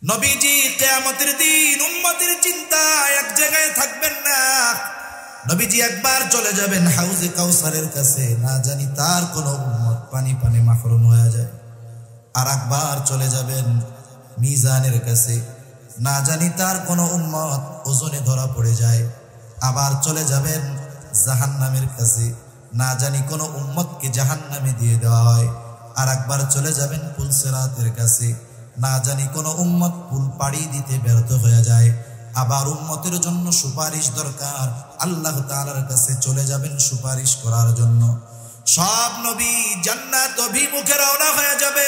নবীজি কিয়ামতের দিন উম্মতের চিন্তায় এক জায়গায় থাকবেন না। নবীজি একবার চলে যাবেন হাউজে কাউসারের কাছে, না জানি তার কোন উম্মত পানি পানি মাহরুম হয়ে যায়। আর একবার চলে যাবেন মিজানের কাছে, না জানি তার কোন উম্মত ওজনে ধরা পড়ে যায়। আবার চলে যাবেন জাহান্নামের কাছে, না জানি কোন উম্মতকে জাহান্নামে দিয়ে দেওয়া হয়। আর একবার চলে যাবেন পুলসিরাতের কাছে, না জানি কোন উম্মত পুল পাড়ি দিতে ব্যর্থ হয়ে যায়। আবার উম্মতের জন্য সুপারিশ দরকার, আল্লাহ তাআলার কাছে চলে যাবেন সুপারিশ করার জন্য। সব নবী জান্নাত অভিমুখে রওনা হয়ে যাবে,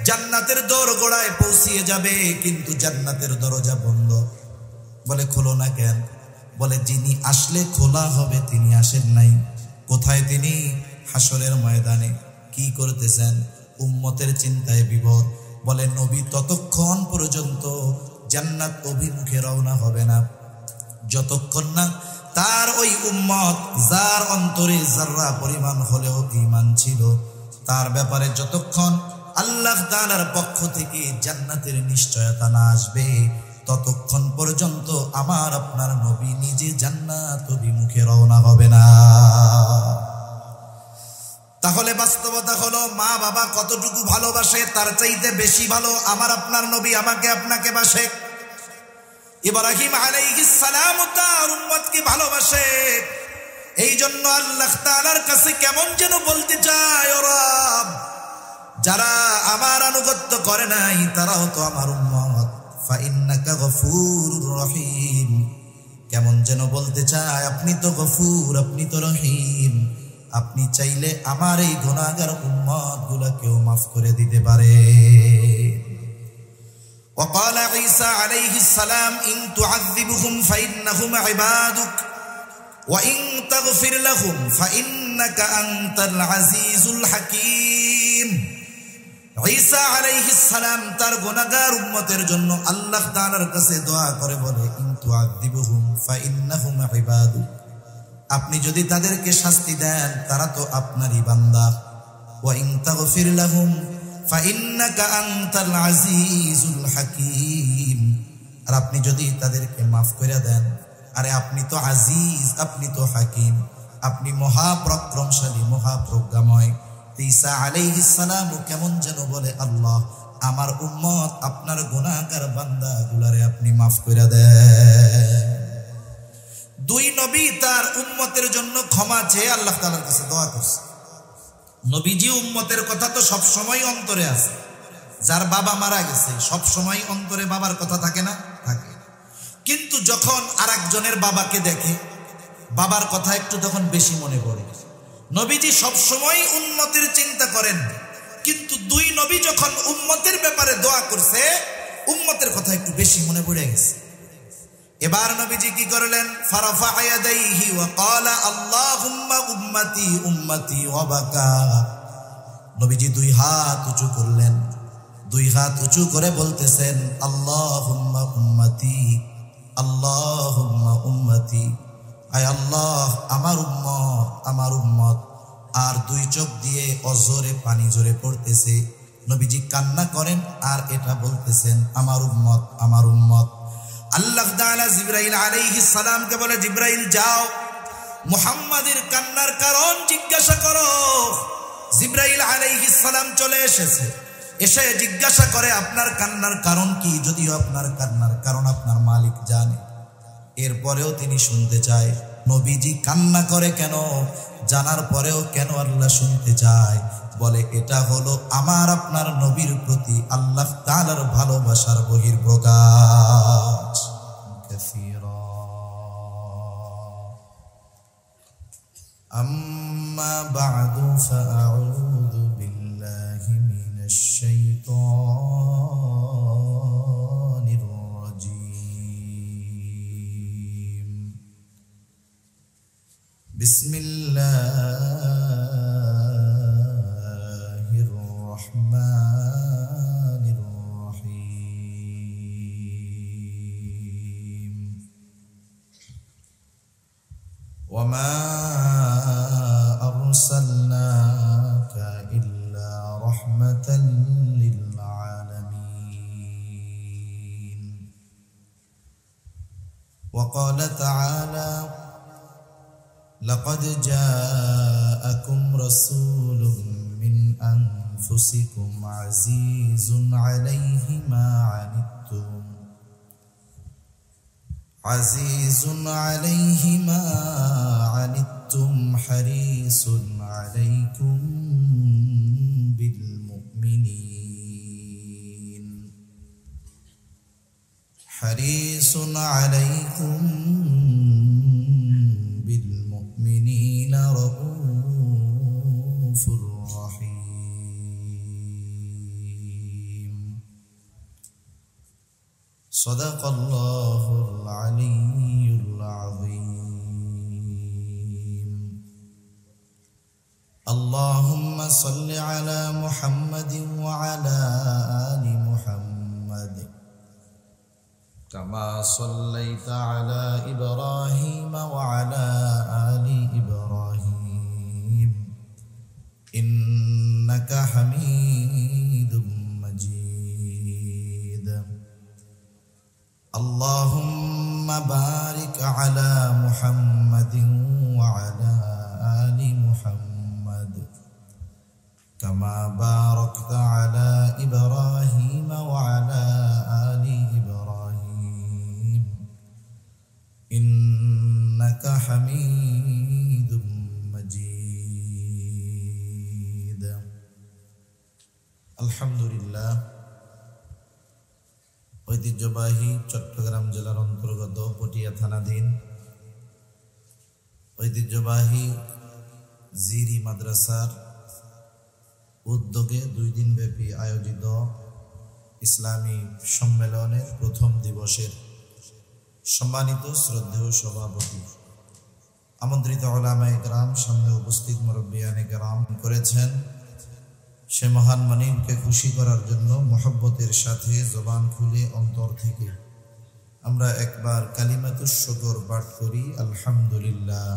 জান্নাতের দোরগোড়ায় পৌঁছিয়ে যাবে, কিন্তু জান্নাতের দরজা বন্ধ। বলে খোলো না কেন? বলে যিনি আসলে খোলা হবে তিনি আসেন নাই। কোথায় তিনি? হাসরের ময়দানে। কি করতেছেন? উম্মতের চিন্তায় বিভোর। বলে নবী ততক্ষণ পর্যন্ত জান্নাত অভিমুখে রওনা হবে না যতক্ষণ না তার ওই উম্মত যার অন্তরে যাররা পরিমাণ হলেও ঈমান ছিল, তার ব্যাপারে যতক্ষণ আল্লাহ তাআলার পক্ষ থেকে জান্নাতের নিশ্চয়তা না আসবে, ততক্ষণ পর্যন্ত আমার আপনার নবী নিজে জান্নাত অভিমুখে রওনা হবে না। তাহলে বাস্তবতা হলো মা বাবা কতটুকু ভালোবাসে তার চাইতে বেশি ভালো আমার আপনার নবী আমাকে আপনাকে বাসে। ইব্রাহিম আলাইহিস সালাম তার উম্মতকে ভালোবাসে। এই জন্য আল্লাহ তাআলার কাছে কেমন যেন বলতে চায়, ও রব, যারা আমার আনুগত্য করে নাই তারাও তো আমার উম্মত, ফা ইন্নাকা গফুরুর রহিম। কেমন যেন বলতে চায়, আপনি তো গফুর, আপনি তো রহিম, আপনি চাইলে আমার এই গুনাহগার উম্মত গুলাকেও মাফ করে দিতে পারে। وقال عيسى عليه السلام إن تعذبهم فإنهم عبادك وإن تغفر لهم فإنك أنت العزيز الحكيم। ঈসা আলাইহিস সালাম তার গুনাহগার উম্মতের জন্য আল্লাহ তাআলার কাছে দোয়া করে বলে, ইন তুআযিবুহুম ফাইন্নাহুম ইবাদুক, আপনি যদি তাদেরকে শাস্তি দেন তারা তো আপনারই বান্দা। ওয়া ইন তাগফির লাহুম ফাইন্নাকা আনতাল আজিজুল হাকীম, আর আপনি যদি তাদেরকে মাফ করে দেন, আরে আপনি তো আজিজ, আপনি তো হাকিম, আপনি মহাপরাক্রমশালী, মহাপ্রজ্ঞাময়। ঈসা আলাইহিস সালাম কেমন যেন বলে, আল্লাহ আমার উম্মত আপনার গুনাহগার বান্দাগুলারে আপনি মাফ করে দেন। দুই নবী তার উম্মতের জন্য ক্ষমা চেয়ে আল্লাহ তাআলার কাছে দোয়া করছে। নবীজি উম্মতের কথা তো সব সময় অন্তরে আছে। যার বাবা মারা গেছে সব সময় অন্তরে বাবার কথা থাকে না? থাকে। কিন্তু যখন আরেকজনের বাবাকে দেখে বাবার কথা একটু তখন বেশি মনে পড়ে। নবীজি সব সময় উম্মতের চিন্তা করেন, কিন্তু দুই নবী যখন উম্মতের ব্যাপারে দোয়া করছে উম্মতের কথা একটু বেশি মনে পড়ে গেছে। এবার নবীজি কি করলেন? ফারাফা ইয়াদাইহি ওয়া ক্বালা আল্লাহুম্মা উম্মতি উম্মতি ওয়া বাকা। নবীজি দুই হাত উঁচু করলেন, দুই হাত উঁচু করে বলতেছেন, আল্লাহুম্মা উম্মতি আল্লাহুম্মা উম্মতি, আয় আল্লাহ আমার উম্মত আমার উম্মত। আর দুই চোখ দিয়ে অজরে পানি ঝরে পড়তেছে। নবীজি কান্না করেন আর এটা বলতেছেন, আমার উম্মত আমার উম্মত। আল্লাহ তাআলা জিবরাইল আলাইহিস সালামকে বলে, জিবরাইল যাও মুহাম্মাদের কান্নার কারণ জিজ্ঞাসা করো। জিবরাইল আলাইহিস সালাম চলে এসেছে, এসে জিজ্ঞাসা করে আপনার কান্নার কারণ কি? যদিও আপনার কান্নার কারণ আপনার মালিক জানে, এরপরেও তিনি শুনতে চায় নবীজি কান্না করে কেন, জানার পরেও কেন আল্লাহ শুনতে চায়। বলে এটা হলো আমার আপনার নবীর প্রতি আল্লাহ তাআলার ভালোবাসার বহির্প্রকাশ। আম্মা বা'দু ফাআউযু বিল্লাহি মিনাশ শাইতানির রাজীম। বিসমিল্লাহির রহমানির রহিম। ওয়া মা আরসালনাকা ইল্লা রাহমাতাল লিল আলামিন। وقال تعالى لقد جاءكم رسول من أنفسكم عزيز عليه ما عنتم حريص عليكم بالمؤمنين رؤوف رحيم صدق الله العلي العظيم اللهم صل على محمد وعلى آل محمد كما صليت على إبراهيم وعلى آل إبراهيم إنك حميد مجيد اللهم بارك على محمد وعلى آل محمد كما باركت على إبراهيم وعلى آل إبراهيم إنك حميد مجيد الحمد لله ঐতিহ্যবাহী চট্টগ্রাম জেলার অন্তর্গত পটিয়া থানাধীন ঐতিহ্যবাহী জিরি মাদ্রাসার উদ্যোগে 2 দিনব্যাপী আয়োজিত ইসলামী সম্মেলনের প্রথম দিবসের সম্মানিত শ্রদ্ধেয় সভাপতি আমন্ত্রিত উলামায়ে কেরাম, সামনে উপস্থিত মুরব্বিয়ানে কেরাম করেছেন সে মহান মানিককে খুশি করার জন্য মহব্বতের সাথে জবান খুলে অন্তর থেকে আমরা একবার কালিমাতুশ শুকর পাঠ করি আলহামদুলিল্লাহ।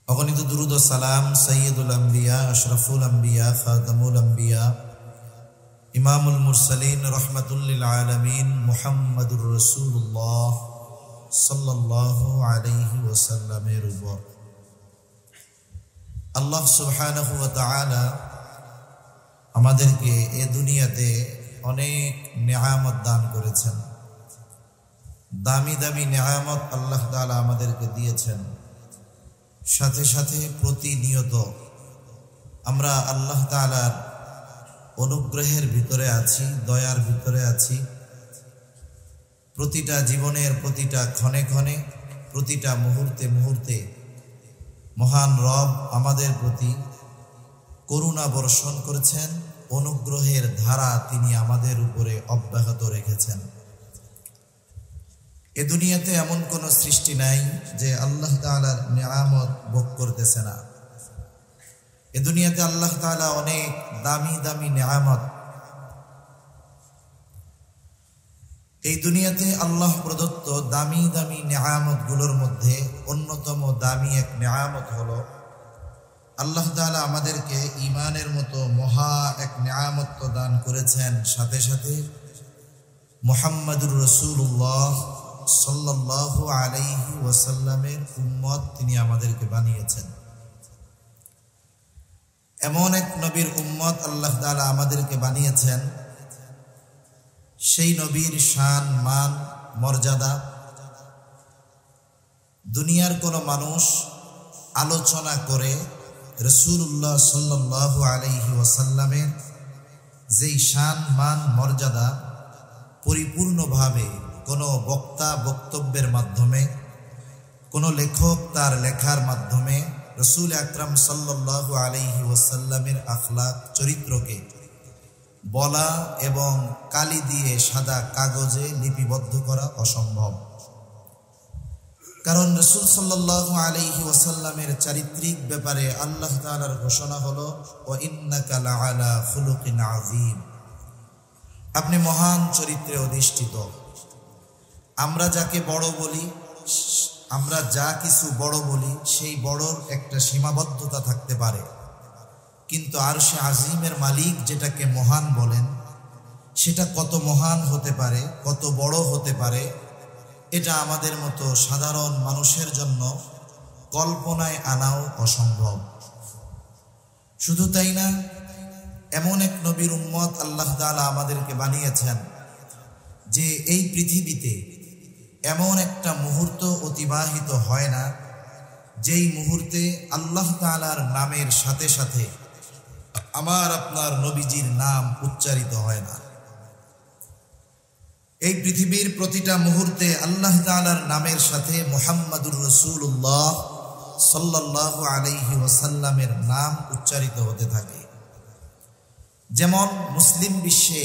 অগণিত দুরূদ ও সালাম সাইয়্যিদুল আম্বিয়া আশরাফুল আম্বিয়া খাতামুল আম্বিয়া ইমামুল মুরসালিন রাহমাতুল লিল আলামিন মুহাম্মাদুর রাসূলুল্লাহ সাল্লাল্লাহু আলাইহি ওয়াসাল্লামের উপর আল্লাহ সুবহানাহু ওয়া তাআলা আমাদেরকে এই দুনিয়াতে অনেক নিয়ামত দান করেছেন। দামি দামি নিয়ামত আল্লাহ তাআলা আমাদেরকে দিয়েছেন। সাথে সাথে প্রতিনিয়ত আমরা আল্লাহ তাআলার অনুগ্রহের ভিতরে আছি, দয়ার ভিতরে আছি। প্রতিটা জীবনের প্রতিটা ক্ষণে ক্ষণে, প্রতিটা মুহূর্তে মুহূর্তে মহান রব আমাদের প্রতি করুণা বর্ষণ করেছেন, অনুগ্রহের ধারা তিনি আমাদের উপরে অব্যাহত রেখেছেন। এ দুনিয়াতে এমন কোনো সৃষ্টি নাই যে আল্লাহ তাআলার নিয়ামত ভোগ করতেছে না। এ দুনিয়াতে আল্লাহ তাআলা অনেক দামি দামি নিয়ামত, এই দুনিয়াতে আল্লাহ প্রদত্ত দামি দামি নিয়ামত গুলোর মধ্যে অন্যতম দামি এক নিয়ামত হলো আল্লাহ তাআলা আমাদেরকে ঈমানের মতো মহা এক নিয়ামত দান করেছেন। সাথে সাথে মুহাম্মাদুর রাসূলুল্লাহ সাল্লাল্লাহু আলাইহি ওয়াসাল্লামের উম্মত তিনি আমাদেরকে বানিয়েছেন। এমন এক নবীর উম্মত আল্লাহ তাআলা আমাদেরকে বানিয়েছেন, সেই নবীর শান মান মর্যাদা দুনিয়ার কোনো মানুষ আলোচনা করে রাসূলুল্লাহ সাল্লাল্লাহু আলাইহি ওয়াসাল্লামের যেই শান মান মর্যাদা পরিপূর্ণভাবে কোনো বক্তা বক্তব্যের মাধ্যমে, কোনো লেখক তার লেখার মাধ্যমে রাসূল আকরাম সাল্লাল্লাহু আলাইহি ওয়াসাল্লামের আখলাক চরিত্রকে বলা এবং কালি দিয়ে সাদা কাগজে লিপিবদ্ধ করা অসম্ভব। কারণ রাসূল সাল্লাল্লাহু আলাইহি ওয়াসাল্লামের চারিত্রিক ব্যাপারে আল্লাহ তাআলার ঘোষণা হলো ওয়া ইন্নাকা লাআলা খুলুকিন আযীম, আপনি মহান চরিত্রে অধিষ্ঠিত। আমরা যাকে বড় বলি, আমরা যা কিছু বড় বলি, সেই বড়র একটা সীমাবদ্ধতা থাকতে পারে, কিন্তু আরশে আজিমের মালিক যেটাকে মহান বলেন সেটা কত মহান হতে পারে, কত বড় হতে পারে, এটা আমাদের মতো সাধারণ মানুষের জন্য কল্পনায় আনাও অসম্ভব। শুধু তাই না, এমন এক নবীর উম্মত আল্লাহ তাআলা আমাদেরকে বানিয়েছেন যে এই পৃথিবীতে এমন একটা মুহূর্ত অতিবাহিত হয় না যেই মুহূর্তে আল্লাহ তাআলার নামের সাথে সাথে আমার আপনার নবীজির নাম উচ্চারিত হয় না। এই পৃথিবীর প্রতিটা মুহূর্তে আল্লাহ তাআলার নামের সাথে মুহাম্মাদুর রাসূলুল্লাহ সাল্লাল্লাহু আলাইহি ওয়াসাল্লামের নাম উচ্চারিত হতে থাকে। যেমন মুসলিম বিশ্বে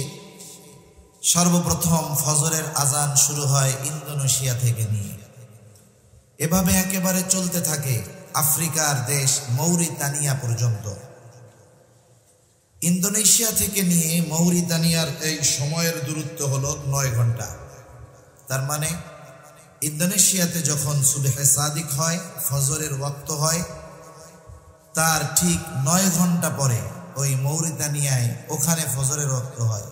সর্বপ্রথম ফজরের আজান শুরু হয় ইন্দোনেশিয়া থেকে নিয়ে, এভাবে একেবারে চলতে থাকে আফ্রিকার দেশ মৌরিতানিয়া পর্যন্ত। ইন্দোনেশিয়া থেকে নিয়ে মৌরিতানিয়ার এই সময়ের দূরত্ব হলো 9 ঘন্টা। তার মানে ইন্দোনেশিয়াতে যখন সুবহে সাদিক হয়, ফজরের ওয়াক্ত হয়, তার ঠিক 9 ঘন্টা পরে ওই মৌরিতানিয়ায় ওখানে ফজরের ওয়াক্ত হয়।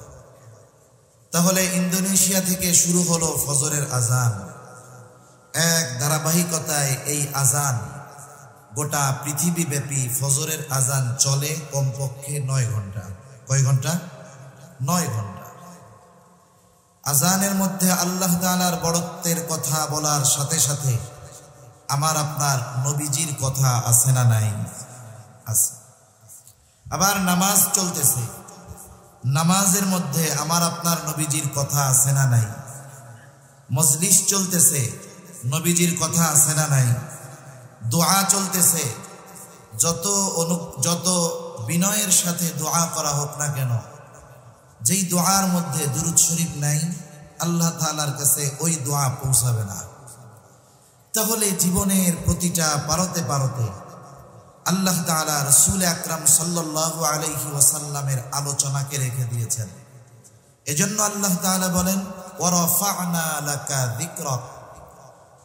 তাহলে ইন্দোনেশিয়া থেকে শুরু হলো ফজরের আজান। এক ধারাবাহিকতায় এই আজান গোটা পৃথিবীব্যাপী ফজরের আজান চলে কমপক্ষে 9 ঘন্টা। কয় ঘন্টা? 9 ঘন্টা। আজানের মধ্যে আল্লাহ তাআলার বড়ত্বের কথা বলার সাথে সাথে আমার আপনার নবীজির কথা আছে না নাই? আছে। আবার নামাজ চলতেছে, নামাজের মধ্যে আমার আপনার নবীজির কথা আছে না নাই? মজলিস চলতেছে, নবীজির কথা আছে না নাই? দোয়া চলতেছে, যত বিনয়ের সাথে দোয়া করা হোক না কেন, যেই দোয়ার মধ্যে দুরূদ শরীফ নাই, আল্লাহ তাআলার কাছে ওই দোয়া পৌঁছাবে না। তাহলে জীবনের প্রতিটা পারতে পারতে আল্লাহ তাআলা রাসূল আকরাম সাল্লাল্লাহু আলাইহি ওয়াসাল্লামের আলোচনাকে রেখে দিয়েছেন। এজন্য আল্লাহ তাআলা বলেন, ওয়া রাফা'না লাকা যিকরাক,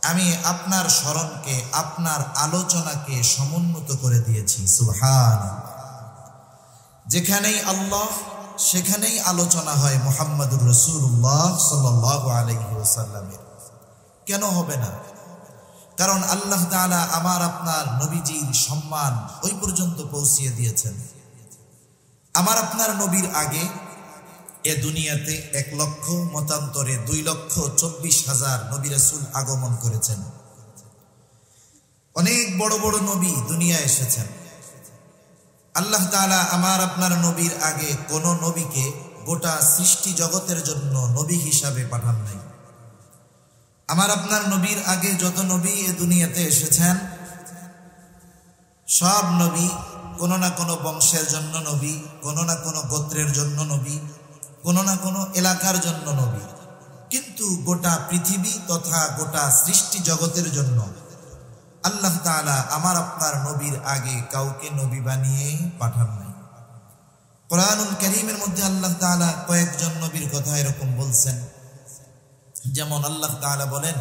আমি আপনার স্মরণকে, আপনার আলোচনাকে সমুন্নত করে দিয়েছি। সুবহানাল্লাহ। যেখানেই আল্লাহ সেখানেই আলোচনা হয় মুহাম্মাদুর রাসূলুল্লাহ সাল্লাল্লাহু আলাইহি ওয়াসাল্লামের। কেন হবে না? কারণ আল্লাহ তাআলা আমার আপনার নবীজির সম্মান ওই পর্যন্ত পৌঁছিয়ে দিয়েছেন। আমার আপনার নবীর আগে এ দুনিয়াতে 1 লক্ষ, মতান্তরে 2,24,000 নবী রাসূল আগমন করেছেন। অনেক বড় বড় নবী দুনিয়ায় এসেছেন। আল্লাহ তাআলা আমার আপনার নবীর আগে কোন নবীকে গোটা সৃষ্টি জগতের জন্য নবী হিসাবে পাঠান নাই। আমার আপনার নবীর আগে যত নবী এ দুনিয়াতে এসেছেন, সব নবী কোনো না কোনো বংশের জন্য নবী, কোনো না কোনো গোত্রের জন্য নবী, কোনো না কোনো এলাকার জন্য নবী। কিন্তু গোটা পৃথিবী তথা গোটা সৃষ্টি জগতের জন্য আল্লাহ তাআলা আমার আপনার নবীর আগে কাউকে নবী বানিয়ে পাঠান নাই। কোরআনুল কারীমের মধ্যে আল্লাহ তাআলা কয়েকজন নবীর কথা এরকম বলছেন। যেমন আল্লাহ তাআলা বলেন,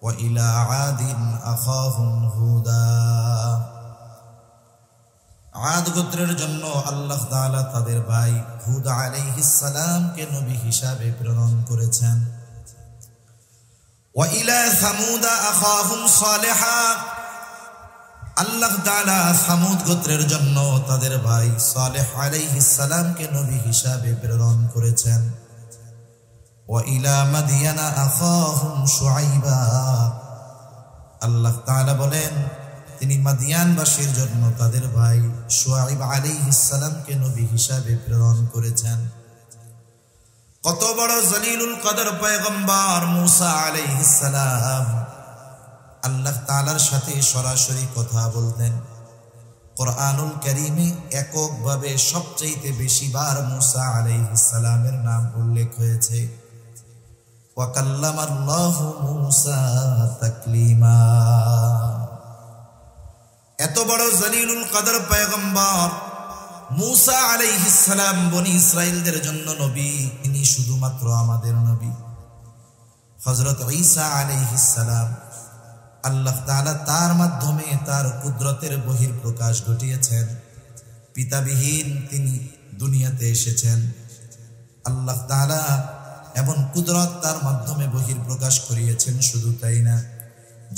ওয়া ইলা আদিন আখাহুম হুদা, আদ গোত্রের জন্য আল্লাহ তাআলা তাদের ভাই হুদ আলাইহিস সালামকে নবী হিসাবে প্রেরণ করেছেন। ওয়া ইলা সামুদা আখাহুম সালিহা, আল্লাহ তাআলা সামুদ গোত্রের জন্য তাদের ভাই সালেহ আলাইহিস সালামকে নবী হিসাবে প্রেরণ করেছেন। ওয়া ইলা মাদিয়ানা আখাহুম শুআইবা, আল্লাহ তাআলা বলেন তিনি মাদিয়ানবাসীর জন্য তাদের ভাই শুআইব আলাইহিস সালামকে নবী হিসাবে প্রেরণ করেছেন। কত বড় জলিলুল কদর পয়গম্বর মুসা আলাইহিস সালাম আল্লাহ তাআলার সাথে সরাসরি কথা বলতেন। কোরআনুল কারীমে এককভাবে সবচেয়ে বেশি বার মুসা আলাইহিস সালামের নাম উল্লেখ হয়েছে। ওয়া কাল্লামাল্লাহু মুসা তাকলিমা। এত বড় জলিলুল কদর পয়গম্বর মুসা আলাইহিস সালাম বনি ইসরাইলদের জন্য নবী, তিনি শুধুমাত্র আমাদের নবী। হযরত ঈসা আলাইহিস সালাম আল্লাহ তাআলা তার মাধ্যমে তার কুদরতের বহিঃপ্রকাশ ঘটিয়েছেন। পিতাবিহীন তিনি দুনিয়াতে এসেছেন। আল্লাহ তাআলা এমন কুদরত তার মাধ্যমে বহির্প্রকাশ করিয়েছেন। শুধু তাই না,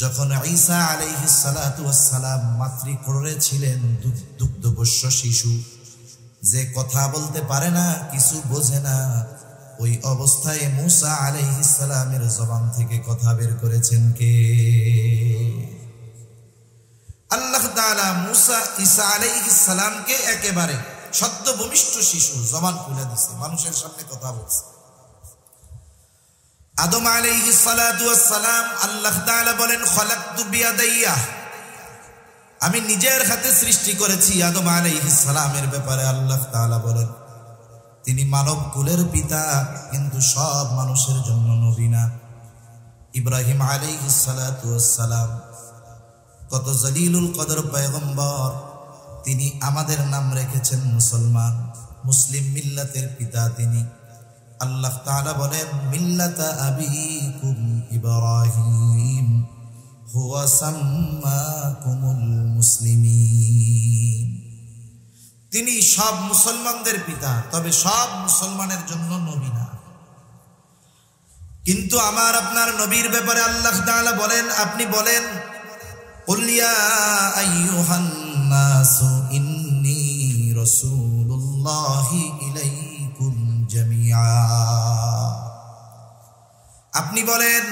যখন ঈসা আলাইহিস সালাতু ওয়াস সালাম মাতৃকোলে ছিলেন, দুগ্ধপোষ্য শিশু, যে কথা বলতে পারে না, কিছু বোঝে না, ওই অবস্থায় মূসা আলাইহিস সালামের জবান থেকে কথা বের করেছেন কে? আল্লাহ তাআলা মূসা ঈসা আলাইহিস সালামকে একেবারে সদ্য ভূমিষ্ঠ শিশু, জবান খুলে দিয়েছে, মানুষের সামনে কথা বলছে। আদম আলাইহিস সালাতু ওয়াস সালাম, আল্লাহ তাআলা বলেন খলাকতু বিয়াদাইয়া, আমি নিজের হাতে সৃষ্টি করেছি। আদম আলাইহিস সালামের ব্যাপারে আল্লাহ তাআলা বলেন তিনি মানব কুলের পিতা, কিন্তু সব মানুষের জন্য নবী না। ইব্রাহিম আলাইহিস সালাতু ওয়াস সালাম কত জলিলুল কদর পয়গম্বর, তিনি আমাদের নাম রেখেছেন মুসলমান, মুসলিম মিল্লাতের পিতা তিনি। আল্লাহ তাআলা বলেন মিল্লাতা আবিকুম ইব্রাহিম হুয়া সাম্মাকুমুল মুসলিমিন, তিনি সব মুসলমানদের পিতা, তবে সব মুসলমানের জন্য নবী না। কিন্তু আমার আপনার নবীর ব্যাপারে আল্লাহ তাআলা বলেন, আপনি বলেন কুল ইয়া আইয়ুহান নাসু ইন্নী রাসূলুল্লাহি ইলাইকুম জামিআ, আপনি বলেন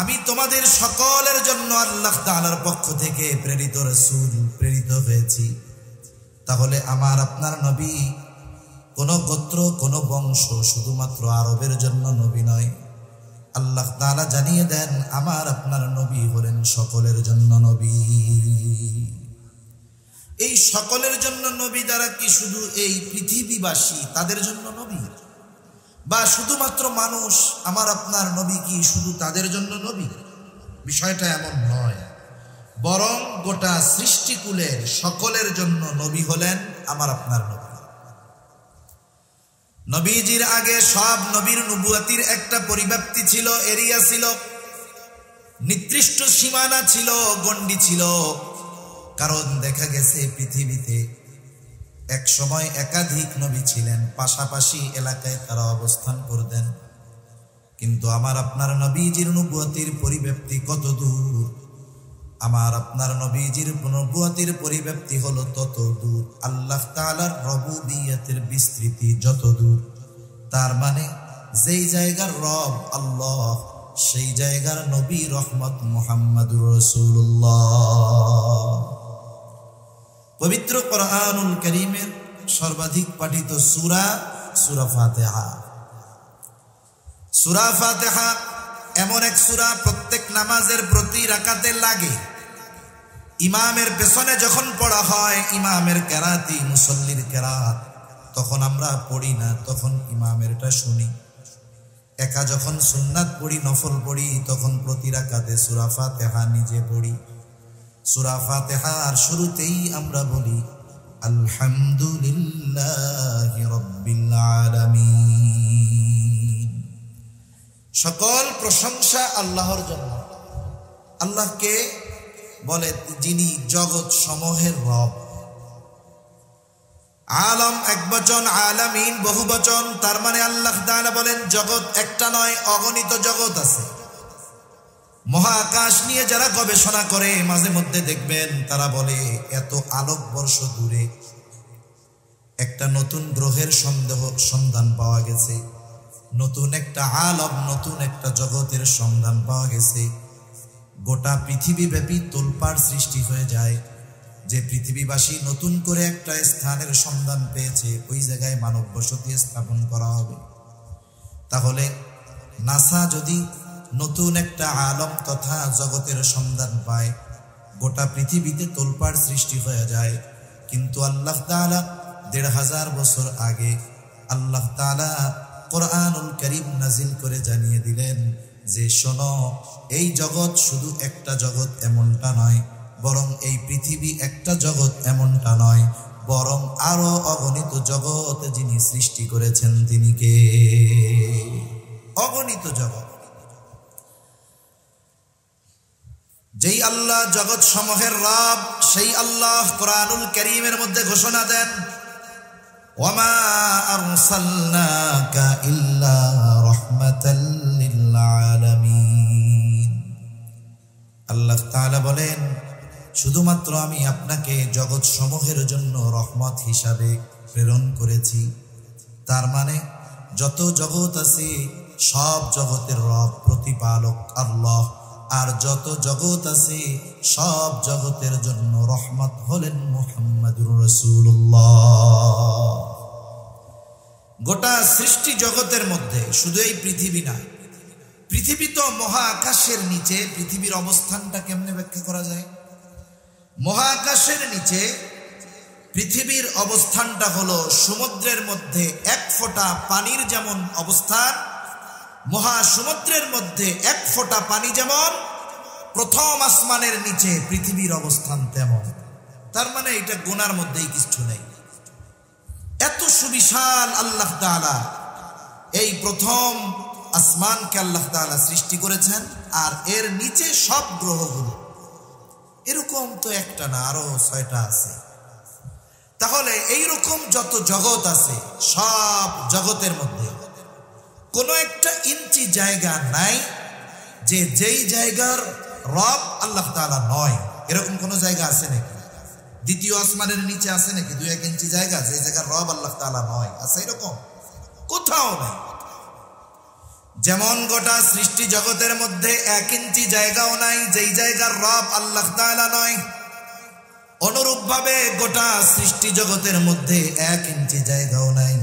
আমি তোমাদের সকলের জন্য আল্লাহ তাআলার পক্ষ থেকে প্রেরিত রাসূল, প্রেরিত হয়েছি। তাহলে আমার আপনার নবী কোন গোত্র, কোন বংশ, শুধুমাত্র আরবের জন্য নবী নয়। আল্লাহ তাআলা জানিয়ে দেন আমার আপনার নবী হলেন সকলের জন্য নবী। এই সকলের জন্য নবী দ্বারা কি শুধু এই পৃথিবীবাসী তাদের জন্য নবী, বা শুধুমাত্র মানুষ আমার আপনার নবী কি শুধু তাদের জন্য নবী? বিষয়টা এমন নয়, বরং গোটা সৃষ্টিকুলের সকলের জন্য নবী হলেন আমার আপনার নবী। নবীজির আগে সব নবীর নবুয়তির একটা পরিব্যাপ্তি ছিল, এরিয়া ছিল, নির্দিষ্ট সীমানা ছিল, গণ্ডি ছিল। কারণ দেখা গেছে পৃথিবীতে এক সময় একাধিক নবী ছিলেন, পাশাপাশি এলাকায় তারা অবস্থান করতেন। কিন্তু আমার আপনার নবীজির নবুয়তির পরিব্যাপ্তি কত দূর, আমার আপনার নবীজির নবুয়তির পরিব্যাপ্তি হলো তত দূর, আল্লাহ তাআলার রুবুবিয়তের বিস্তৃতি যত দূর। তার মানে যেই জায়গার রব আল্লাহ, সেই জায়গার নবী রহমত মুহাম্মাদুর রাসূলুল্লাহ। পবিত্র কোরআনুল কারীমের সর্বাধিক পাঠিত সূরা সূরা ফাতিহা। সূরা ফাতিহা এমন এক সূরা প্রত্যেক নামাজের প্রতি রাকাতে লাগে। ইমামের পেছনে যখন পড়া হয়, ইমামের কেরাতি, মুসল্লির কেরাত, তখন আমরা পড়ি না, তখন ইমামেরটা শুনি। একা যখন সুন্নাত পড়ি, নফল পড়ি, তখন প্রতি রাকাতে সূরা ফাতিহা নিজে পড়ি। সূরা ফাতিহার শুরুতেই আমরা বলি আলহামদুলিল্লাহি রাব্বিল আলামিন, সকল প্রশংসা আল্লাহর জন্য। আল্লাহকে বলে যিনি জগৎ সমূহের রব। আলম এক বচন, আলামিন বহু বচন, তার মানে আল্লাহ তাআলা বলেন জগৎ একটা নয়, অগণিত জগৎ আছে। মহাকাশ নিয়ে যারা গবেষণা করে মাঝে মধ্যে দেখবেন তারা বলে এত আলোকবর্ষ দূরে একটা নতুন গ্রহের সন্ধান পাওয়া গেছে, নতুন একটা আলম, নতুন একটা জগতের সন্ধান পাওয়া গেছে। গোটা পৃথিবীব্যাপী তোলপাড় সৃষ্টি হয়ে যায় যে পৃথিবীবাসী নতুন করে একটা স্থানের সন্ধান পেয়েছে, ওই জায়গায় মানব বসতি স্থাপন করা হবে। তাহলে নাসা যদি নতুন একটা আলম তথা জগতের সন্ধান পায়, গোটা পৃথিবীতে তোলপাড় সৃষ্টি হয়ে যায়। কিন্তু আল্লাহ তাআলা ১৫০০ বছর আগে আল্লাহ তাআলা কোরআনুল কারীম নাজিল করে জানিয়ে দিলেন যে শোনো, এই জগৎ শুধু একটা জগৎ এমনটা নয়, বরং এই পৃথিবী একটা জগৎ এমনটা নয়, বরং আরো অগণিত জগৎ যিনি সৃষ্টি করেছেন তিনি কে? অগণিত জগৎ। যেই আল্লাহ জগৎ সমূহের রব, সেই আল্লাহ কোরআনুল কারীমের মধ্যে ঘোষণা দেন ওয়ামা আরসালনাকা ইল্লা রাহমাতাল লিল আলামিন। আল্লাহ তাআলা বলেন, শুধুমাত্র আমি আপনাকে জগৎ সমূহের জন্য রহমত হিসাবে প্রেরণ করেছি। তার মানে যত জগৎ আছে সব জগতের রব প্রতিপালক আল্লাহ, আর যত জগৎ আছে সব জগতের জন্য রহমত হলেন মুহাম্মদুর রাসূলুল্লাহ। গোটা সৃষ্টি জগতের মধ্যে শুধু এই পৃথিবী না, পৃথিবী তো মহাকাশের নিচে। পৃথিবীর অবস্থানটা কেমনে ব্যাখ্যা করা যায়? মহাকাশের নিচে পৃথিবীর অবস্থানটা হলো সমুদ্রের মধ্যে এক ফোঁটা পানির যেমন অবস্থান, মহাসমুদ্রের মধ্যে এক ফোঁটা পানি যেমন, প্রথম আসমানের নিচে পৃথিবীর অবস্থান তেমন। তার মানে এটা গোনার মধ্যেই কিছু নেই। এত সুবিশাল আল্লাহ তাআলা এই প্রথম আসমানকে আল্লাহ তাআলা সৃষ্টি করেছেন, আর এর নিচে সব গ্রহগুলো। এরকম তো একটা না, আরো 6টা আছে। তাহলে এইরকম যত জগৎ আছে সব জগতের মধ্যে কোনো একটা ইঞ্চি জায়গা নাই যে যেই জায়গার রব আল্লাহ তাআলা নয়। এরকম কোন জায়গা আছে নাকি? দ্বিতীয় আসমানের নিচে আছে নাকি 2-1 ইঞ্চি জায়গা যে জায়গার রব আল্লাহ তাআলা নয়? আছে এরকম? কোথাও নাই। যেমন গোটা সৃষ্টি জগতের মধ্যে 1 ইঞ্চি জায়গাও নাই যেই জায়গার রব আল্লাহ তাআলা নয়, অনুরূপভাবে গোটা সৃষ্টি জগতের মধ্যে 1 ইঞ্চি জায়গাও নাই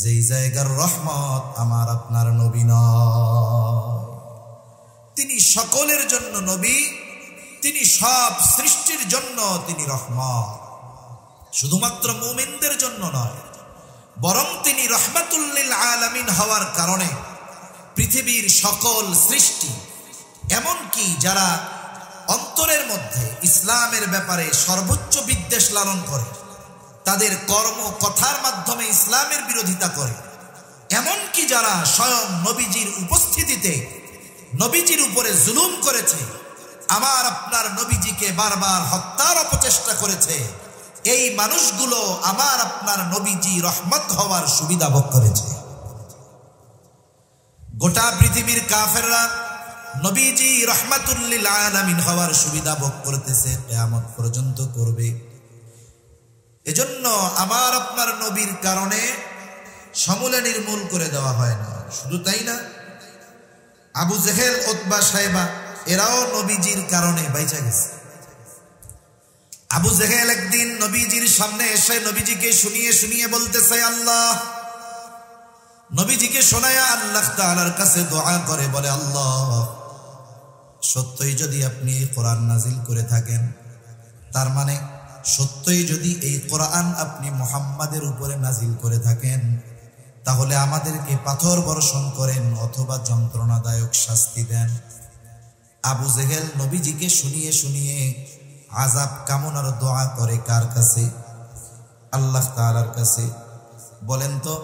যেই জায়গার রহমত আমার আপনার নবী নয়। তিনি সকলের জন্য নবী, তিনি সব সৃষ্টির জন্য তিনি রহমত। শুধুমাত্র মুমিনদের জন্য নয়, বরং তিনি রাহমাতুল লিল আলামিন হওয়ার কারণে পৃথিবীর সকল সৃষ্টি, এমনকি যারা অন্তরের মধ্যে ইসলামের ব্যাপারে সর্বোচ্চ বিদ্বেষ লালন করে, তাদের কর্ম কথার মাধ্যমে ইসলামের বিরোধিতা করে, এমনকি যারা স্বয়ং নবীজির উপস্থিতিতে নবীজির উপরে জুলুম করেছে, আমার আপনার নবীজিকে বারবার হত্যার অপচেষ্টা করেছে, এই মানুষগুলো আমার আপনার নবীজি রহমত হওয়ার সুবিধা ভোগ করেছে। গোটা পৃথিবীর কাফেররা নবীজি রাহমাতুল লিল আলামিন হওয়ার সুবিধা ভোগ করতেছে, কিয়ামত পর্যন্ত করবে। এজন্য আমার আপনার নবীর কারণে সমূলে নির্মূল করে দেওয়া হয় না। শুধু তাই না, আবু জেহেল, উতবা, সাইবা এরাও নবীজির কারণে বাইচা গেছে। আবু জেহেল একদিন নবীজির সামনে এসে নবীজিকে শুনিয়ে শুনিয়ে বলতেছে আল্লাহ, নবীজিকে শোনায়া আল্লাহ তাআলার কাছে দোয়া করে বলে, আল্লাহ সত্যই যদি আপনি এই কোরআন নাজিল করে থাকেন, তার মানে সত্যই যদি এই কোরআন আপনি মুহাম্মাদের উপরে নাজিল করে থাকেন, তাহলে আমাদেরকে পাথর বর্ষণ করেন অথবা যন্ত্রণাদায়ক শাস্তি দেন। আবু জেহেল নবীজিকে শুনিয়ে শুনিয়ে আযাব কামনার দোয়া করে কার কাছে? আল্লাহ তাআলার কাছে। বলেন তো,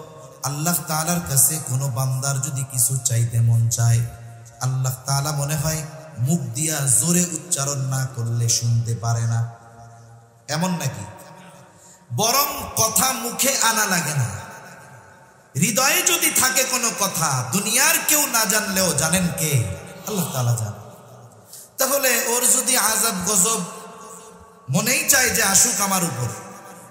আল্লাহ তাআলার কাছে কোনো বান্দার যদি কিছু চাইতে মন চায়, আল্লাহ তাআলা মনে হয় মুখ দিয়া জোরে উচ্চারণ না করলে শুনতে পারে না, এমন নাকি? বরং কথা মুখে আনা লাগে না, হৃদয়ে যদি থাকে কোনো কথা, দুনিয়ার কেউ না জানলেও জানেন কে? আল্লাহ তাআলা জানেন। তাহলে ওর যদি আযাব গজব মনেই চায় যে আসুক আমার উপর,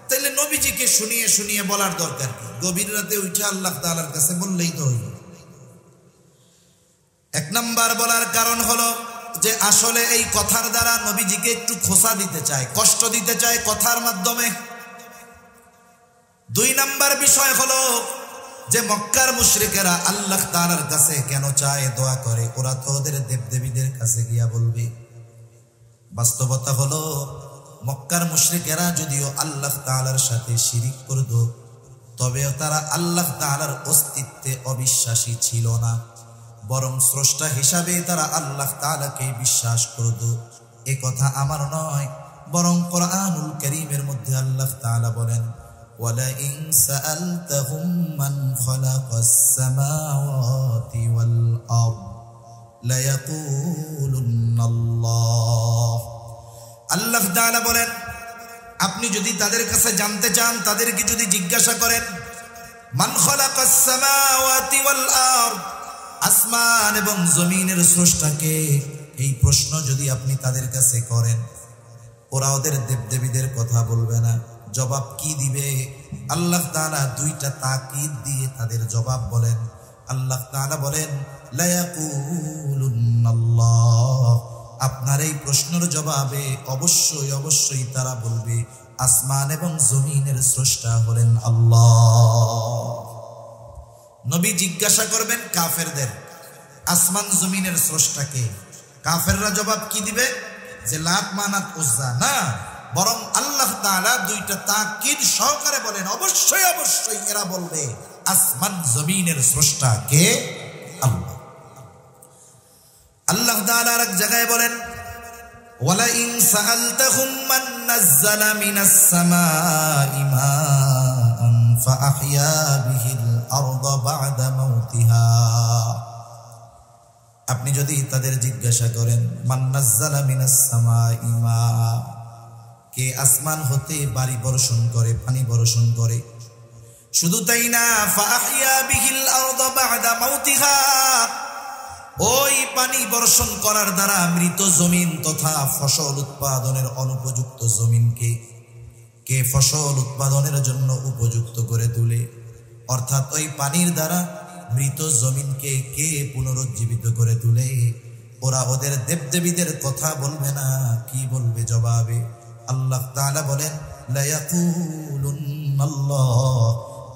তাহলে নবীজিকে শুনিয়ে শুনিয়ে বলার দরকার কি? গভীর রাতে উঠে আল্লাহ তাআলার কাছে বললেই তো হইল। 1 নাম্বার বলার কারণ হলো যে আসলে এই কথার দ্বারা নবীজিকে একটু খোসা দিতে চায়, কষ্ট দিতে চায় কথার মাধ্যমে। 2 নাম্বার বিষয় হলো যে মক্কার মুশরিকেরা আল্লাহ তাআলার কাছে কেন চায়, দোয়া করে? ওরা তো ওদের দেবদেবীদের কাছে গিয়া বলবে। বাস্তবতা হলো মক্কার মুশরিকেরা যদিও আল্লাহ তাআলার সাথে শিরিক করত, তবেও তারা আল্লাহ তাআলার অস্তিত্বে অবিশ্বাসী ছিল না, বরং স্রষ্টা হিসাবে তারা আল্লাহ তাআলাকে বিশ্বাস করত। এ কথা আমার নয়, বরং কোরআনুল কারীমের মধ্যে আল্লাহ তাআলা বলেন, ওয়ালা ইন সাআলতাহুম মান খালাকাস সামাওয়াতি ওয়াল আরদ লা ইয়াকুলুন্নাল্লাহ। আল্লাহ তাআলা বলেন, আপনি যদি তাদের কাছে জানতে চান, তাদেরকে যদি জিজ্ঞাসা করেন, মান খালাকাস সামাওয়াতি ওয়াল আরদ, আসমান এবং জমিনের স্রষ্টাকে এই প্রশ্ন যদি আপনি তাদের কাছে করেন, ওরা ওদের দেবদেবীদের কথা বলবে না, জবাব কি দিবে? আল্লাহ তাআলা দুইটা তাকিদ দিয়ে তাদের জবাব বলেন। আল্লাহ তাআলা বলেন, লা ইয়াকুলুন্নাল্লাহ, আপনার এই প্রশ্নের জবাবে অবশ্যই অবশ্যই তারা বলবে আসমান এবং জমিনের স্রষ্টা হলেন আল্লাহ। নবী জিজ্ঞাসা করবেন কাফেরদের, আসমান জমিনের স্রষ্টাকে। কাফেররা জবাব কি দিবে? যে লাত মানাত উজ্জা না, বরং আল্লাহ তাআলা দুইটা তাকিদ সহকারে বলেন অবশ্যই অবশ্যই এরা বলবে আসমান জমিনের স্রষ্টা কে? আল্লাহ। আল্লাহ তাআলা এক জায়গায় বলেন, ওয়ালা ইন সাআলতাহুম মান নাযালা মিনাস সামাই মাআন ফাআহইয়া বিহিল আরদা বা'দা মাউতিহা। আপনি যদি তাদের জিজ্ঞাসা করেন মান নাযালা মিনাস সামাই মা, কে আসমান হতে বাড়ি বর্ষণ করে, পানি বর্ষণ করে, শুধু তাই না ফাআহইয়া বিহিল আরদা বা'দা মাউতিহা, ওই পানি বর্ষণ করার দ্বারা মৃত জমিন তথা ফসল উৎপাদনের অনুপযুক্ত জমিনকে কে ফসল উৎপাদনের জন্য উপযুক্ত করে তোলে? অর্থাৎ ওই পানির দ্বারা মৃত জমিনকে কে পুনরুজ্জীবিত করে তোলে? ওরা ওদের দেবদেবীদের কথা বলবে না, কি বলবে জবাবে? আল্লাহ তাআলা বলেন, লা ইয়াকুলুন্নাল্লাহ,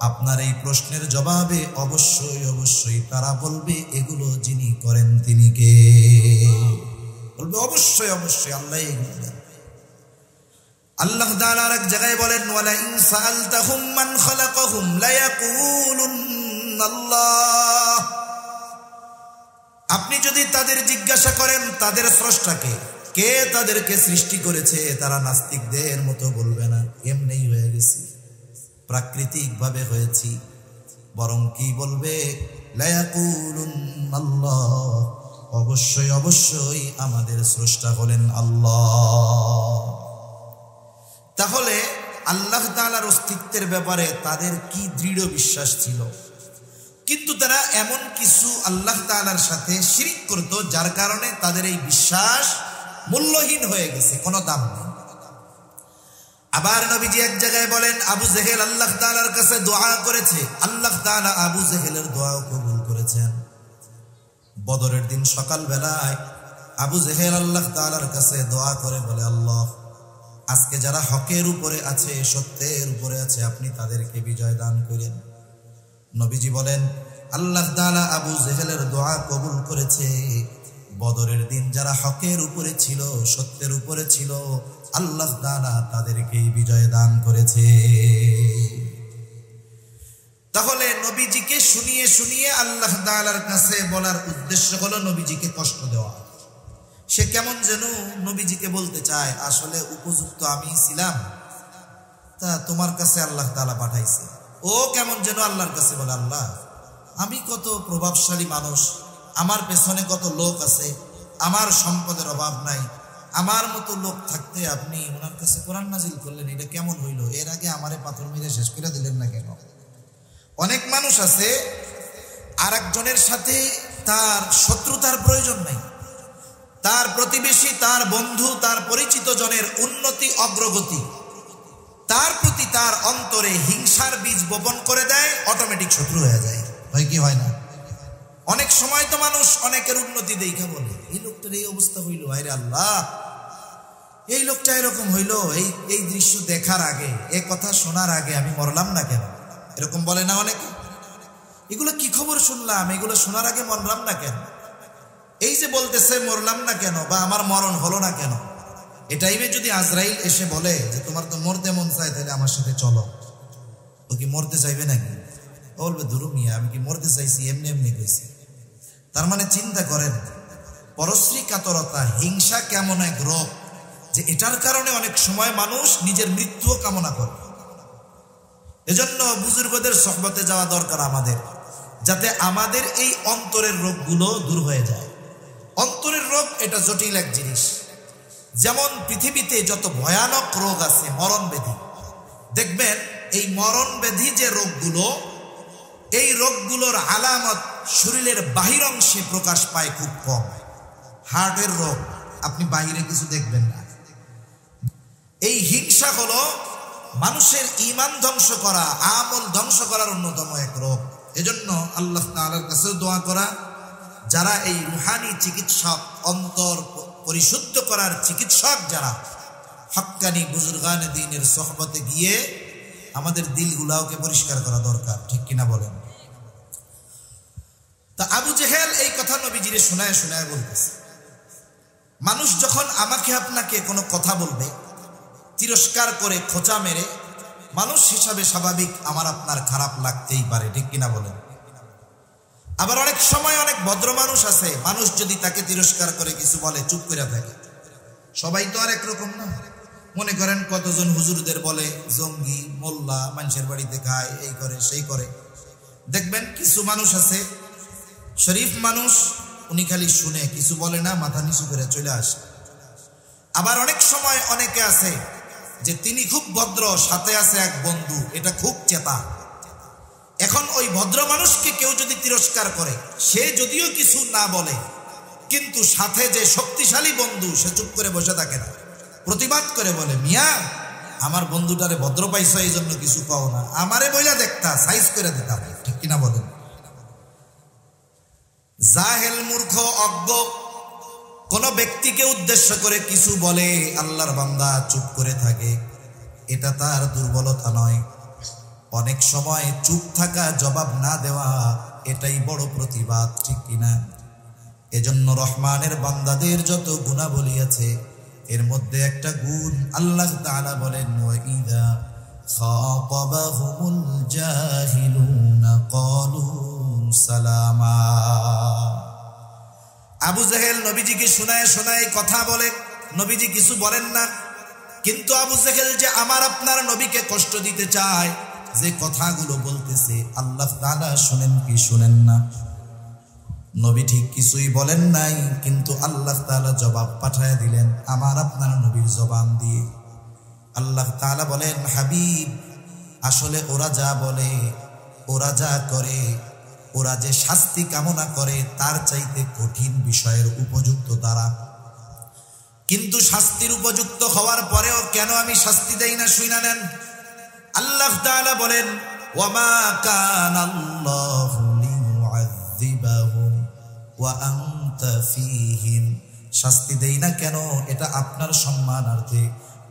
আপনার এই প্রশ্নের জবাবে অবশ্যই অবশ্যই তারা বলবে এগুলো যিনি করেন তিনি কে? বলবে অবশ্যই অবশ্যই আল্লাহ এগুলো দেন। আল্লাহ তাআলা এক জায়গায় বলেন, ওয়ালা ইন সাআলতাহুম মান খালাকাহুম লা ইয়াকুলুন্নাল্লাহ, আপনি যদি তাদের জিজ্ঞাসা করেন তাদের স্রষ্টাকে, কে তাদেরকে সৃষ্টি করেছে, তারা নাস্তিকদের মতো বলবে না এমনিই হয়ে গেছি, প্রাকৃতিক ভাবে হয়েছি, বরং কি বলবে? লা ইয়াকুলুন্নাল্লাহ, অবশ্যই অবশ্যই আমাদের স্রষ্টা হলেন আল্লাহ। তাহলে আল্লাহ তাআলার অস্তিত্বের ব্যাপারে তাদের কি দৃঢ় বিশ্বাস ছিল, কিন্তু তারা এমন কিছু আল্লাহ তাআলার সাথে শিরক করত যার কারণে তাদের এই বিশ্বাস মূল্যহীন হয়ে গেছে, কোনো দাম নেই। আবার নবীজি এক জায়গায় বলেন, আবু জেহেল আল্লাহ তাআলার কাছে দোয়া করেছে, আল্লাহ তাআলা আবু জেহেলের দোয়াও কবুল করেছেন। বদরের দিন সকাল বেলায় আবু জেহেল আল্লাহ তাআলার কাছে দোয়া করে বলে, আল্লাহ, আজকে যারা হকের উপরে আছে, সত্যের উপরে আছে, আপনি তাদেরকে বিজয় দান করেন। নবীজি বলেন, আল্লাহ তাআলা আবু জেহেলের দোয়া কবুল করেছে। বদরের দিন যারা হকের উপরে ছিল, সত্যের উপরে ছিল, আল্লাহ তাআলা তাদেরকে বিজয় দান করেছে। তাহলে নবীজিকে শুনিয়ে শুনিয়ে আল্লাহ তাআলার কাছে বলার উদ্দেশ্য হলো নবীজিকে কষ্ট দেওয়া। সে কেমন যেন নবীজিকে বলতে চায়, আসলে উপযুক্ত আমি ছিলাম, তা তোমার কাছে আল্লাহ তাআলা পাঠাইছে। ও কেমন যেন আল্লাহর কাছে বলে, আল্লাহ, আমি কত প্রভাবশালী মানুষ, আমার পেছনে কত লোক আছে, আমার সম্পদের অভাব নাই, আমার মতো লোক থাকতে আপনি ওনার কাছে কোরআন নাজিল করলেন, এটা কেমন হইল? এর আগে আমারে পাথর মেরে শেষ করে দিলেন না কেন? অনেক মানুষ আছে আর একজনের সাথে তার শত্রুতার প্রয়োজন নাই, তার প্রতিবেশী, তার বন্ধু, তার পরিচিত জনের উন্নতি অগ্রগতি, তার প্রতি তার অন্তরে হিংসার বীজ বপন করে দেয়, অটোমেটিক শত্রু হয়ে যায়। হয় কি হয় না? অনেক সময় তো মানুষ অনেকের উন্নতি দেখে বলে, এই লোকটার এই অবস্থা হইল, আরে আল্লাহ, এই লোকটা এরকম হইল, এই দৃশ্য দেখার আগে, এই কথা শোনার আগে আমি মরলাম না কেন? এরকম বলে না অনেকে? এগুলো কি খবর শুনলাম, এগুলো শোনার আগে মরলাম না কেন? এই যে বলতেছে মরলাম না কেন বা আমার মরণ হলো না কেন, এই টাইমে যদি আজরাইল এসে বলে যে তোমার তো মরতে মন চায়, তাহলে আমার সাথে চলো, ও কি মরতে চাইবে নাকি? ও বলবে, ধরু মিয়া, আমি কি মরতে চাইছি? এমনি এমনি কইছি। তার মানে চিন্তা করেন, পরশ্রী কাতরতা, হিংসা কেমন এক রোগ যে এটার কারণে অনেক সময় মানুষ নিজের মৃত্যুও কামনা করে। এজন্য বুজুর্গদের সোহবতে যাওয়া দরকার আমাদের, যাতে আমাদের এই অন্তরের রোগগুলো দূর হয়ে যায়। অন্তরের রোগ এটা জটিল এক জিনিস। যেমন পৃথিবীতে যত ভয়ানক রোগ আছে, মরণ ব্যাধি, দেখবেন এই মরণ ব্যাধি যে রোগগুলো, এই রোগগুলোর আলামত শরীরের বাহির অংশে প্রকাশ পায় খুব কম। হার্টের রোগ আপনি বাহিরে কিছু দেখবেন না। এই হিংসা হলো মানুষের ঈমান ধ্বংস করা, আমল ধ্বংস করার অন্যতম এক রোগ। এজন্য আল্লাহ তাআলার কাছে দোয়া করা, যারা এই রুহানি চিকিৎসক, অন্তর পরিশুদ্ধ করার চিকিৎসক, যারা হক্কানি বুজুর্গানে দ্বীনের সোহবতে গিয়ে আমাদের দিলগুলাওকে পরিষ্কার করা দরকার, ঠিক কিনা বলেন? তা আবু জেহেল এই কথা নবীজিরে শোনায় শোনায় বলতেছে, মানুষ যখন আমাকে আপনাকে কোনো কথা বলবে, তিরস্কার করে খোঁচা মেরে, মানুষ হিসাবে স্বাভাবিক আমার আপনার খারাপ লাগতেই পারে, ঠিক কিনা বলেন? আবার অনেক সময় অনেক ভদ্র মানুষ আছে, মানুষ যদি তাকে তিরস্কার করে কিছু বলে চুপ করে থাকে। সবাই তো আর একরকম না। মনে করেন কতজন হুজুরদের বলে জঙ্গি, মোল্লা, মানুষের বাড়িতে খায়, এই করে সেই করে। দেখবেন কিছু মানুষ আছে শরীফ মানুষ, উনি খালি শুনে, কিছু বলে না, মাথা নিচু করে চলে আসে। আবার অনেক সময় অনেকে আছে যে তিনি খুব ভদ্র, সাথে আছে এক বন্ধু, এটা খুব চেতা। এখন ওই ভদ্র মানুষকে কেউ যদি তিরস্কার করে, সে যদিও কিছু না বলে, কিন্তু সাথে যে শক্তিশালী বন্ধু, সে চুপ করে বসে থাকে না, প্রতিবাদ করে বলে, মিয়া আমার বন্ধুটারে ভদ্র পাইছ, এই জন্য কিছু পাও না, আমারে বইলা দেখতা, সাইজ করে দিতাম, ঠিক কিনা বলেন? জাহেল, মূর্খ, অজ্ঞ কোন ব্যক্তিকে উদ্দেশ্য করে কিছু বলে, আল্লাহর বান্দা চুপ করে থাকে, এটা তার দুর্বলতা নয়। অনেক সময় চুপ থাকা, জবাব না দেওয়া, এটাই বড় প্রতিবাদ, ঠিক কিনা? এজন্য রহমানের বান্দাদের যত গুণাবলী আছে, এর মধ্যে একটা গুণ আল্লাহ তাআলা বলেন, ওয়াইদা খাতাবাহুমুল জাহিলুনা ক্বালু সালামা। আবু জেহেল নবীজিকে শোনায় শোনায় কথা বলে, নবীজি কিছু বলেন না, কিন্তু আবু জেহেল যে আমার আপনার নবীকে কষ্ট দিতে চায়, যে কথাগুলো বলতেছে, আল্লাহ তাআলা শুনেন কি শুনেন না? নবী ঠিক কিছুই বলেন নাই, কিন্তু আল্লাহ তাআলা জবাব পাঠায় দিলেন আমার আপনার নবীর জবান দিয়ে। আল্লাহ তাআলা বলেন, হাবিব, আসলে ওরা যা বলে, ওরা যা করে, ওরা যে শাস্তি কামনা করে, তার চাইতে কঠিন বিষয়ের উপযুক্ত তারা। কিন্তু শাস্তির উপযুক্ত হওয়ার পরেও কেন আমি শাস্তি দেই না, শুইনা নেন। আল্লাহ তাআলা বলেন, ওয়ামা কানাল্লাহু লিয়ুআযযিবাহুম ওয়া আনতা ফীহিম। শাস্তি দেই না কেন? এটা আপনার সম্মানার্থে।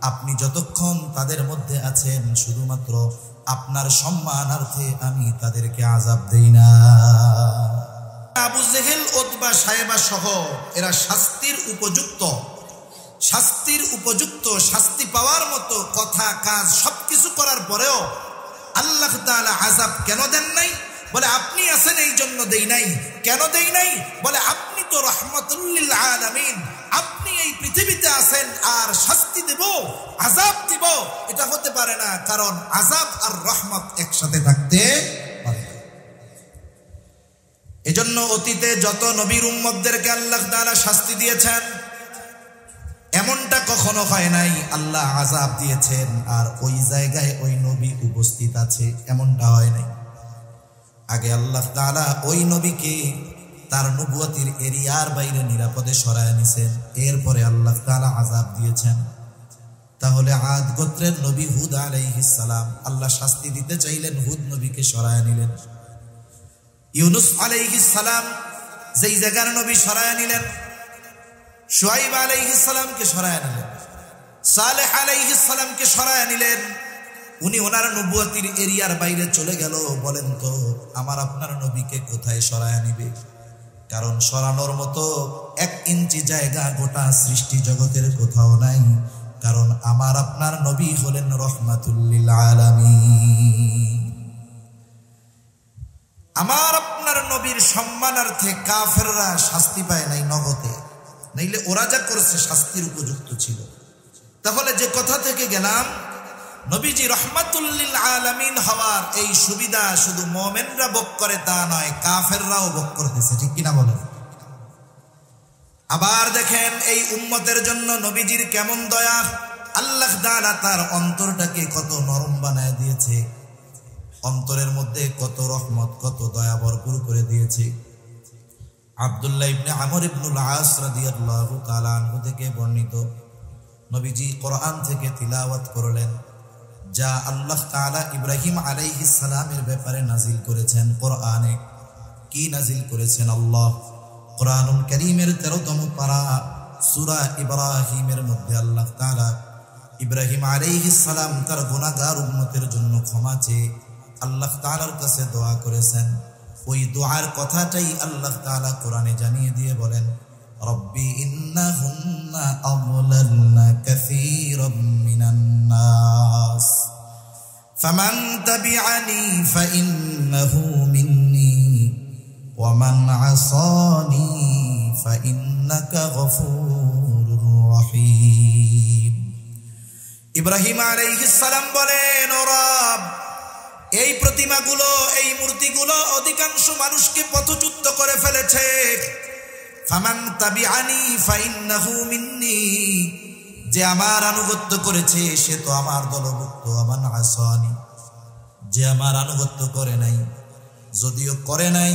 আপনি যতক্ষণ তাদের মধ্যে আছেন, শুধুমাত্র আপনার সম্মানার্থে আমি তাদেরকে আযাব দেই না। আবু জেহেল, উতবা, সায়েবা সহ এরা শাস্তির উপযুক্ত, শাস্তি পাওয়ার মতো কথা, কাজ সবকিছু করার পরেও আল্লাহ তাআলা আযাব কেন দেন নাই? বলে আপনি আছেন এই জন্য দেই নাই। কেন দেই নাই? বলে আপনি তো রাহমাতুল লিল আলামিন, আপনি এই পৃথিবীতে আছেন, আর শাস্তি দেব, আযাব দিব, এটা হতে পারে না, কারণ আযাব আর রহমত একসাথে থাকতে পারে না। এজন্য অতীতে যত নবীর উম্মতদেরকে আল্লাহ তাআলা শাস্তি দিয়েছেন, এমনটা কখনো হয় নাই আল্লাহ আযাব দিয়েছেন আর ওই জায়গায় ওই নবী উপস্থিত আছে, এমনটা হয় নাই। আগে আল্লাহ তাআলা ওই নবীকে তার নবুয়তির এরিয়ার বাইরে নিরাপদে সরায় নিয়েছেন, এরপরে আল্লাহ তাআলা আযাব দিয়েছেন। তাহলে আদ গোত্রের নবী হুদ আলাইহিস সালাম, আল্লাহ শাস্তি দিতে চাইলেন, হুদ নবীকে সরায় নিলেন। ইউনুস আলাইহিস সালাম যেই জায়গার নবী সরায় নিলেন, শুআইব আলাইহিস সালামকে সরায় নিলেন, সালেহ আলাইহিস সালামকে সরায় নিলেন। উনি ওনার নবুয়তির এরিয়ার বাইরে চলে গেল। বলেন তো আমার আপনার নবীকে কোথায় সরায় নিবে? কারণ সরানোর মতো 1 ইঞ্চি জায়গা গোটা সৃষ্টি জগতের কোথাও নাই। কারণ আমার আপনার নবী হলেন রহমাতুল লিল আলামিন। আমার আপনার নবীর সম্মানার্থে কাফেররা শাস্তি পায় নাই নগদে, নাইলে ওরা যা করেছে শাস্তির উপযুক্ত ছিল। তাহলে যে কথা থেকে গেলাম, নবীজি রহমাতুল লিল আলামিন হওয়ার এই সুবিধা শুধু মুমিনরা ভোগ করে তা নয়, কাফেররাও ভোগ করতেছে, ঠিক কিনা বলেন? আবার দেখেন এই উম্মতের জন্য নবীজির কেমন দয়া, আল্লাহ তাআলা তার অন্তরটাকে কত নরম বানায় দিয়েছে। অন্তরের মধ্যে কত রহমত, কত দয়া ভরপুর করে দিয়েছে। আব্দুল্লাহ ইবনে আমর ইবনুল আস রাদিয়াল্লাহু তাআলা আনহু থেকে বর্ণিত, নবীজি কোরআন থেকে তিলাওয়াত করলেন যা আল্লাহ তাআলা ইব্রাহিম আলাইহিস সালামের ব্যাপারে নাজিল করেছেন। কোরআনে কি নাজিল করেছেন আল্লাহ? কোরআনুল কারীমের 13তম পারা সূরা ইব্রাহিমের মধ্যে আল্লাহ তাআলা ইব্রাহিম আলাইহিস সালাম তার গুনাহগার উম্মতের জন্য ক্ষমা চেয়ে আল্লাহ তাআলার কাছে দোয়া করেছেন। ওই দোয়ার কথাটাই আল্লাহ তাআলা কোরআনে জানিয়ে দিয়ে বলেন, রব্বি ইন্নাহুন্না আযলালনা কাসীরাম মিনান নাস ফামান তাবিআনি ফাইন্নাহু মিন্নি ওয়া মান আসানি ফাইন্নাকা গফুরুর রহিম। ইব্রাহিম আলাইহিস সালাম বলেন, ও রব, এই প্রতিমাগুলো, এই মূর্তিগুলো অধিকাংশ মানুষকে পথচ্যুত করে ফেলেছে। ফামান তাবিআনি ফাইন্নাহু মিন্নি, যে আমার আনুগত্য করেছে সে তো আমার দলভুক্ত। আমান আসানি, যে আমার আনুগত্য করে নাই, যদিও করে নাই,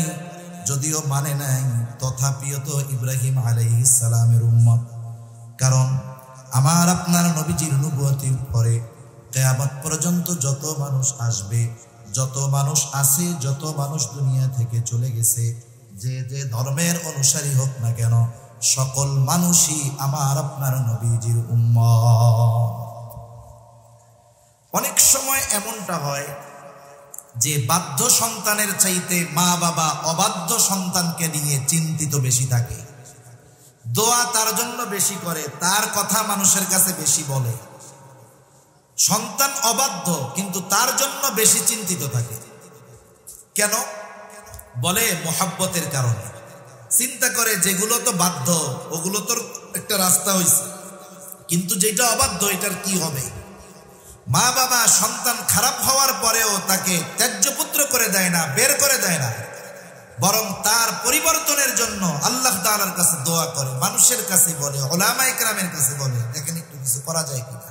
যদিও মানে নাই, তথাপিও তো ইব্রাহিম আলাইহিস সালামের উম্মত। কারণ আমার আপনার নবীজির নবুয়তির পরে কিয়ামত পর্যন্ত যত মানুষ আসবে, যত মানুষ আছে, যত মানুষ দুনিয়া থেকে চলে গেছে, যে যে ধর্মের অনুসারী হোক না কেন, সকল মানুষই আমার আপনার নবীজির উম্মত। অনেক সময় এমনটা হয় যে বাধ্য সন্তানের চাইতে মা বাবা অবাধ্য সন্তানকে নিয়ে চিন্তিত বেশি থাকে, দোয়া তার জন্য বেশি করে, তার কথা মানুষের কাছে বেশি বলে। সন্তান অবাধ্য কিন্তু তার জন্য বেশি চিন্তিত থাকে। কেন? বলে মোহাব্বতের কারণে। চিন্তা করে যেগুলো তো বাধ্য ওগুলো তোর একটা রাস্তা হয়েছে, কিন্তু যেটা অবাধ্য এটার কি হবে। মা বাবা সন্তান খারাপ হওয়ার পরেও তাকে ত্যায্য পুত্র করে দেয় না, বের করে দেয় না, বরং তার পরিবর্তনের জন্য আল্লাহ তাআলার কাছে দোয়া করে, মানুষের কাছে বলে, উলামায়ে কেরামের কাছে বলে, দেখেন একটু কিছু করা যায় কিনা।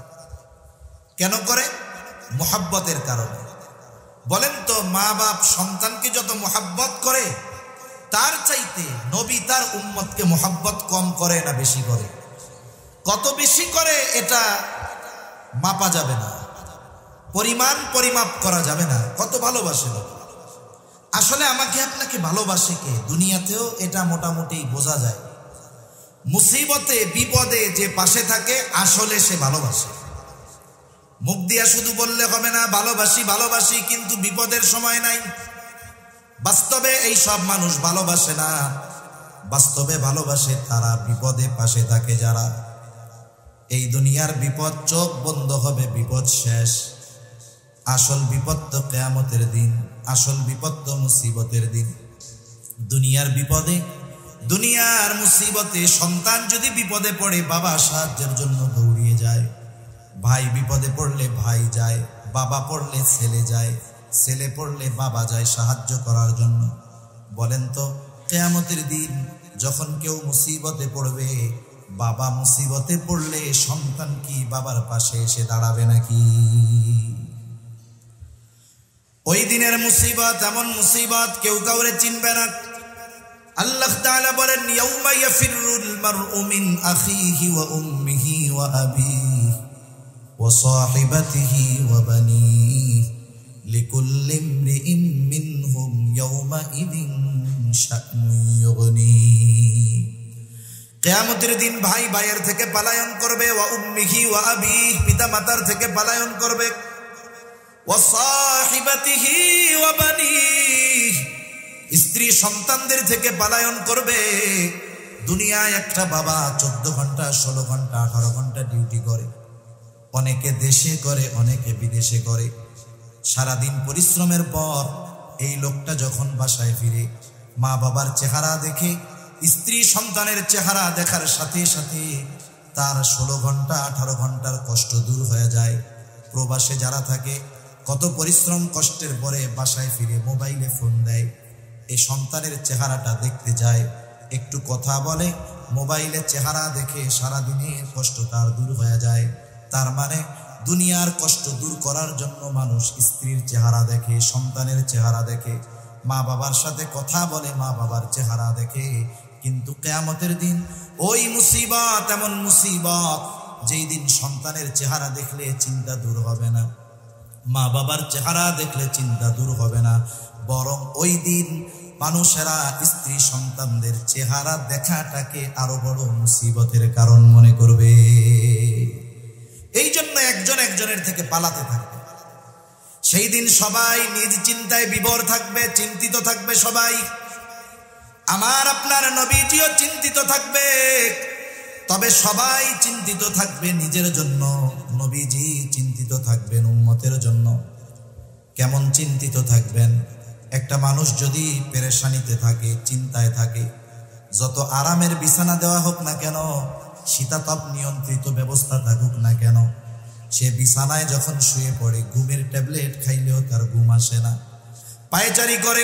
কেন করে? মোহাব্বতের কারণে। বলেন তো, মা বাপ সন্তানকে যত মোহাব্বত করে তার চাইতে নবী তার উম্মতকে মোহাব্বত কম করে না বেশি করে? কত বেশি করে এটা মাপা যাবে না, পরিমাণ পরিমাপ করা যাবে না। কত ভালোবাসে আসলে আমাকে আপনাকে ভালোবাসে কে, দুনিয়াতেও এটা মোটামুটি বোঝা যায়। মুসিবতে বিপদে যে পাশে থাকে আসলে সে ভালোবাসে। মুখ দিয়া শুধু বললে হবে না ভালোবাসি ভালোবাসি, কিন্তু বিপদের সময় নাই। বাস্তবে এই সব মানুষ ভালোবাসে না, বাস্তবে ভালোবাসে তারা বিপদে পাশে থাকে যারা। এই দুনিয়ার বিপদ চোখ বন্ধ হবে, বিপদ শেষ। আসল বিপদ তো কিয়ামতের দিন, আসল বিপদ তো মুসিবতের দিন। দুনিয়ার বিপদে, দুনিয়ার মুসিবতে সন্তান যদি বিপদে পড়ে বাবা সাহায্যের জন্য দৌড়িয়ে যায়, ভাই বিপদে পড়লে ভাই যায়, বাবা পড়লে ছেলে যায়, ছেলে পড়লে বাবা যায় সাহায্য করার জন্য। বলেন তো, কিয়ামতের দিন যখন কেউ মুসিবতে পড়বে, বাবা মুসিবতে পড়লে সন্তান কি বাবার পাশে এসে দাঁড়াবে নাকি? ওই দিনের মুসিবত এমন মুসিবত কেউ কাউরে চিনবে না। আল্লাহ তাআলা বলেন, ইয়াউমা ইয়াফিরুল মারউ মিন আখিহি ওয়া উম্মিহি ওয়া আবিহি ওয়া সাহিবাতিহি ওয়া বানিহি লিকুল্লি ইমরিইন মিনহুম ইয়াউমা ইযিন শা'নুন ইউগনি। কিয়ামতের দিন ভাই ভাইয়ের থেকে পলায়ন করবে, ওয়া উম্মিহি ওয়া আবিহি, পিতা মাতার থেকে পলায়ন করবে, ওয়া সাহিবাতিহি ওয়া বানিহি, স্ত্রী সন্তানদের থেকে পলায়ন করবে। দুনিয়ায় একটা বাবা 14 ঘন্টা 16 ঘন্টা 18 ঘন্টা ডিউটি করে, অনেকে দেশে করে অনেকে বিদেশে করে। সারাদিন পরিশ্রমের পর এই লোকটা যখন বাসায় ফিরে মা বাবার চেহারা দেখে, স্ত্রী সন্তানের চেহারা দেখার সাথে সাথে তার 16 ঘন্টা 18 ঘন্টার কষ্ট দূর হয়ে যায়। প্রবাসে যারা থাকে কত পরিশ্রম কষ্টের পরে বাসায় ফিরে মোবাইলে ফোন দেয়, এই সন্তানের চেহারাটা দেখতে যায়, একটু কথা বলে, মোবাইলে চেহারা দেখে সারাদিনের কষ্ট তার দূর হয়ে যায়। তার মানে দুনিয়ার কষ্ট দূর করার জন্য মানুষ স্ত্রীর চেহারা দেখে, সন্তানের চেহারা দেখে, মা বাবার সাথে কথা বলে, মা বাবার চেহারা দেখে। কিন্তু কিয়ামতের দিন ওই মুসিবত এমন মুসিবত, যেই দিন সন্তানের চেহারা দেখলে চিন্তা দূর হবে না, মা বাবার চেহারা দেখলে চিন্তা দূর হবে না, বরং ওই দিন মানুষেরা স্ত্রী সন্তানদের চেহারা দেখাটাকে আরো বড় মুসিবতের কারণ মনে করবে। এই জন্য একজন একজনের থেকে পালাতে থাকবে। সেই দিন সবাই নিজ চিন্তায় বিভোর থাকবে, চিন্তিত থাকবে সবাই। আমার আপনার নবীজিও চিন্তিত থাকবে, তবে সবাই চিন্তিত থাকবে নিজের জন্য, নবীজি চিন্তিত থাকবেন উম্মতের জন্য। কেমন চিন্তিত থাকবেন? একটা মানুষ যদি পেরেশানিতে থাকে, চিন্তায় থাকে, যত আরামের বিছানা দেওয়া হোক না কেন, শীতাতপ নিয়ন্ত্রিত ব্যবস্থা থাকুক না কেন, সে বিছানায় যখন শুয়ে পড়ে ঘুমের ট্যাবলেট খাইলেও তার ঘুম আসে না। পায়চারি করে,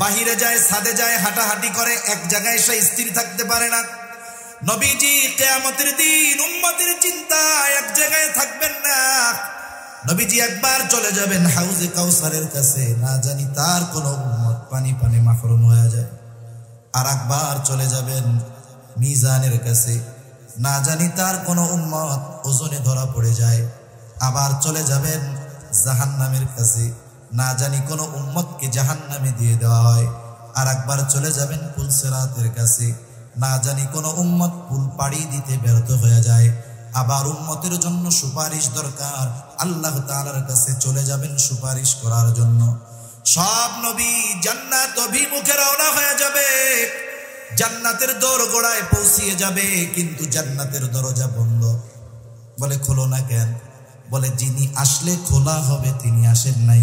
বাহিরে যায়, ছাদে যায়, হাঁটাহাঁটি করে, এক জায়গায় সে স্থির থাকতে পারে না। নবীজি কিয়ামতের দিন উম্মতের চিন্তায় এক জায়গায় থাকবেন না। নবীজি একবার চলে যাবেন হাউজে কাউসারের কাছে, না জানি তার কোন উম্মত পানি পানি মাহরুম হয়ে যায়। আর একবার চলে যাবেন মিজানের কাছে, না জানি তার কোন উম্মত ওজনে ধরা পড়ে যায়। আবার চলে যাবেন জাহান্নামের কাছে, না জানি কোন উম্মতকে জাহান্নামে দিয়ে দেওয়া হয়। আর একবার চলে যাবেন পুলসিরাতের কাছে, না জানি কোন উম্মত পুল পাড়ি দিতে ব্যর্থ হয়ে যায়। আবার উম্মতের জন্য সুপারিশ দরকার, আল্লাহ তাআলার কাছে চলে যাবেন সুপারিশ করার জন্য। সব নবী জান্নাত অভিমুখে রওনা হয়ে যাবে, জান্নাতের দোরগোড়ায় পৌঁছিয়ে যাবে, কিন্তু জান্নাতের দরজা বন্ধ। বলে খোলো না কেন? বলে যিনি আসলে খোলা হবে তিনি আসেন নাই।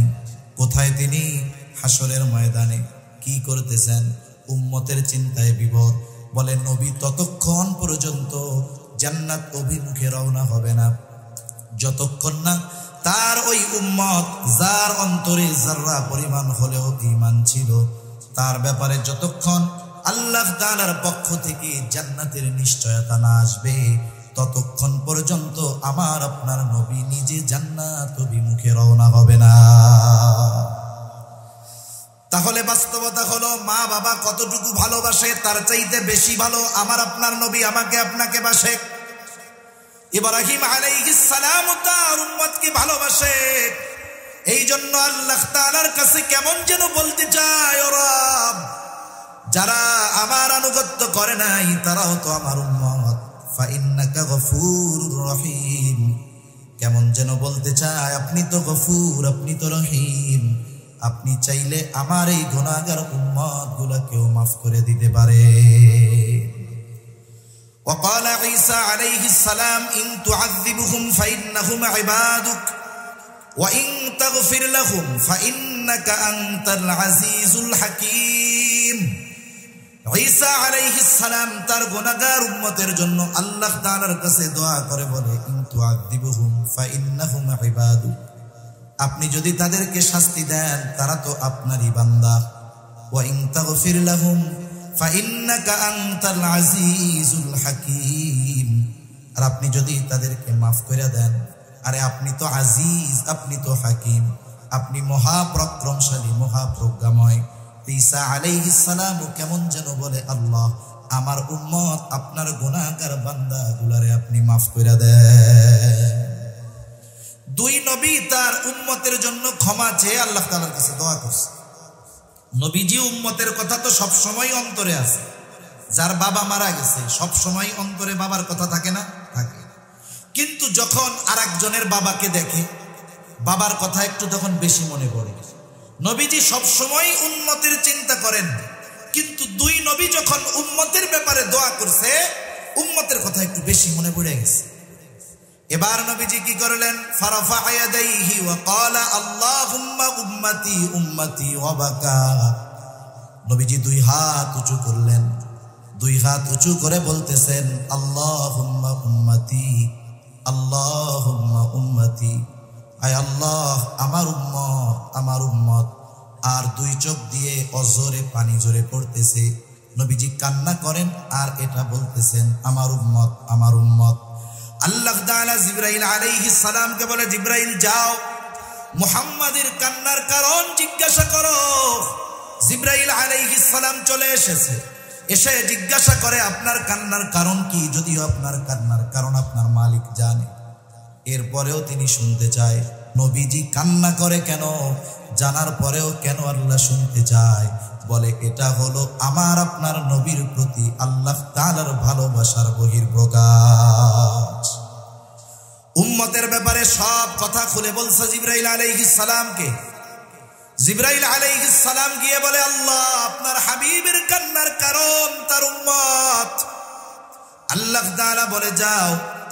কোথায় তিনি? হাসরের ময়দানে। কি করতেছেন? উম্মতের চিন্তায় বিভোর। বলে নবী ততক্ষণ পর্যন্ত জান্নাত অভিমুখে রওনা হবে না, যতক্ষণ না তার ওই উম্মত যার অন্তরে যাররা পরিমাণ হলেও ঈমান ছিল, তার ব্যাপারে যতক্ষণ আল্লাহ তাআলার পক্ষ থেকে জান্নাতের নিশ্চয়তা না আসবে, ততক্ষণ পর্যন্ত আমার আপনার নবী নিজে জান্নাত অভিমুখে রওনা হবে না। তাহলে বাস্তবতা হলো, মা বাবা কতটুকু ভালোবাসে তার চাইতে বেশি ভালো আমার আপনার নবী আমাকে আপনাকে বাসে। ইব্রাহিম আলাইহিস সালাম তার উম্মতকে ভালোবাসে। এই জন্য আল্লাহ তাআলার কাছে কেমন যেন বলতে চায়, ও রব, যারা আমার আনুগত্য করে নাই তারাও তো আমার উম্মত, ফাইন্নাকা গফুরুর রহিম। কেমন যেন বলতে চায়, আপনি তো গফুর, আপনি তো রহিম, আপনি চাইলে আমার এই গুনাহগার উম্মত গুলাকেও মাফ করে দিতে পারে। وقال عيسى عليه السلام إن تعذبهم فإنهم عبادك وإن تغفر لهم فإنك أنت العزيز الحكيم। ঈসা আলাইহিস সালাম তার গুনাহগার উম্মতের জন্য আল্লাহ তাআলার কাছে দোয়া করে বলে, ইন তুআযিবুহুম ফাইন্নাহুম ইবাদুক, আপনি যদি তাদেরকে শাস্তি দেন তারা তো আপনারই বান্দা। ওয়া ইন তাগফির লাহুম ফাইন্নাকা আনতাল আজিজুল হাকীম, আর আপনি যদি তাদেরকে মাফ করে দেন, আরে আপনি তো আজিজ, আপনি তো হাকিম, আপনি মহাপরাক্রমশালী, মহাপ্রজ্ঞাময়। ঈসা আলাইহিস সালাম কেমন যেন বলে, আল্লাহ আমার উম্মত আপনার গুনাহগার বান্দাগুলারে আপনি মাফ করে দেন। দুই নবী তার উম্মতের জন্য ক্ষমা চেয়ে আল্লাহ তাআলার কাছে দোয়া করছে। নবীজি উম্মতের কথা তো সব সময় অন্তরে আছে। যার বাবা মারা গেছে সব সময় অন্তরে বাবার কথা থাকে না? থাকে। কিন্তু যখন আরেকজনের বাবাকে দেখে বাবার কথা একটু তখন বেশি মনে পড়ে। নবীজি সব সময় উম্মতের চিন্তা করেন, কিন্তু দুই নবী যখন উম্মতের ব্যাপারে দোয়া করছে উম্মতের কথা একটু বেশি মনে পড়ে গেছে। এবার নবীজি কি করলেন? ফারাফা ইয়াদাইহি ওয়া ক্বালা আল্লাহুম্মা উম্মতি উম্মতি ওয়া বাকা। নবীজি দুই হাত উঁচু করলেন, দুই হাত উঁচু করে বলতেছেন, আল্লাহুম্মা উম্মতি আল্লাহুম্মা উম্মতি, আয় আল্লাহ আমার উম্মত আমার উম্মত। আর দুই চোখ দিয়ে অজরে পানি ঝরে পড়তেছে। নবীজি কান্না করেন আর এটা বলতেছেন, আমার উম্মত আমার উম্মত। আল্লাহ তাআলা জিবরাইল আলাইহিস সালামকে বলে, জিবরাইল যাও মুহাম্মাদের কান্নার কারণ জিজ্ঞাসা করো। জিবরাইল আলাইহিস সালাম চলে এসেছে, এসে জিজ্ঞাসা করে আপনার কান্নার কারণ কি? যদিও আপনার কান্নার কারণ আপনার মালিক জানে, এরপরেও তিনি শুনতে চায় নবীজি কান্না করে কেন, জানার পরেও কেন আল্লাহ শুনতে চায়। বলে এটা হলো আমার আপনার নবীর প্রতি আল্লাহ তাআলার ভালোবাসার বহিঃপ্রকাশ। উম্মতের ব্যাপারে সব কথা খুলে বলছে জিবরাইল আলাইহিস সালামকে। জিবরাইল আলাইহিস সালাম গিয়ে বলে, আল্লাহ আপনার হাবিবের কান্নার কারণ তার উম্মত। আল্লাহ তাআলা বলে, যাও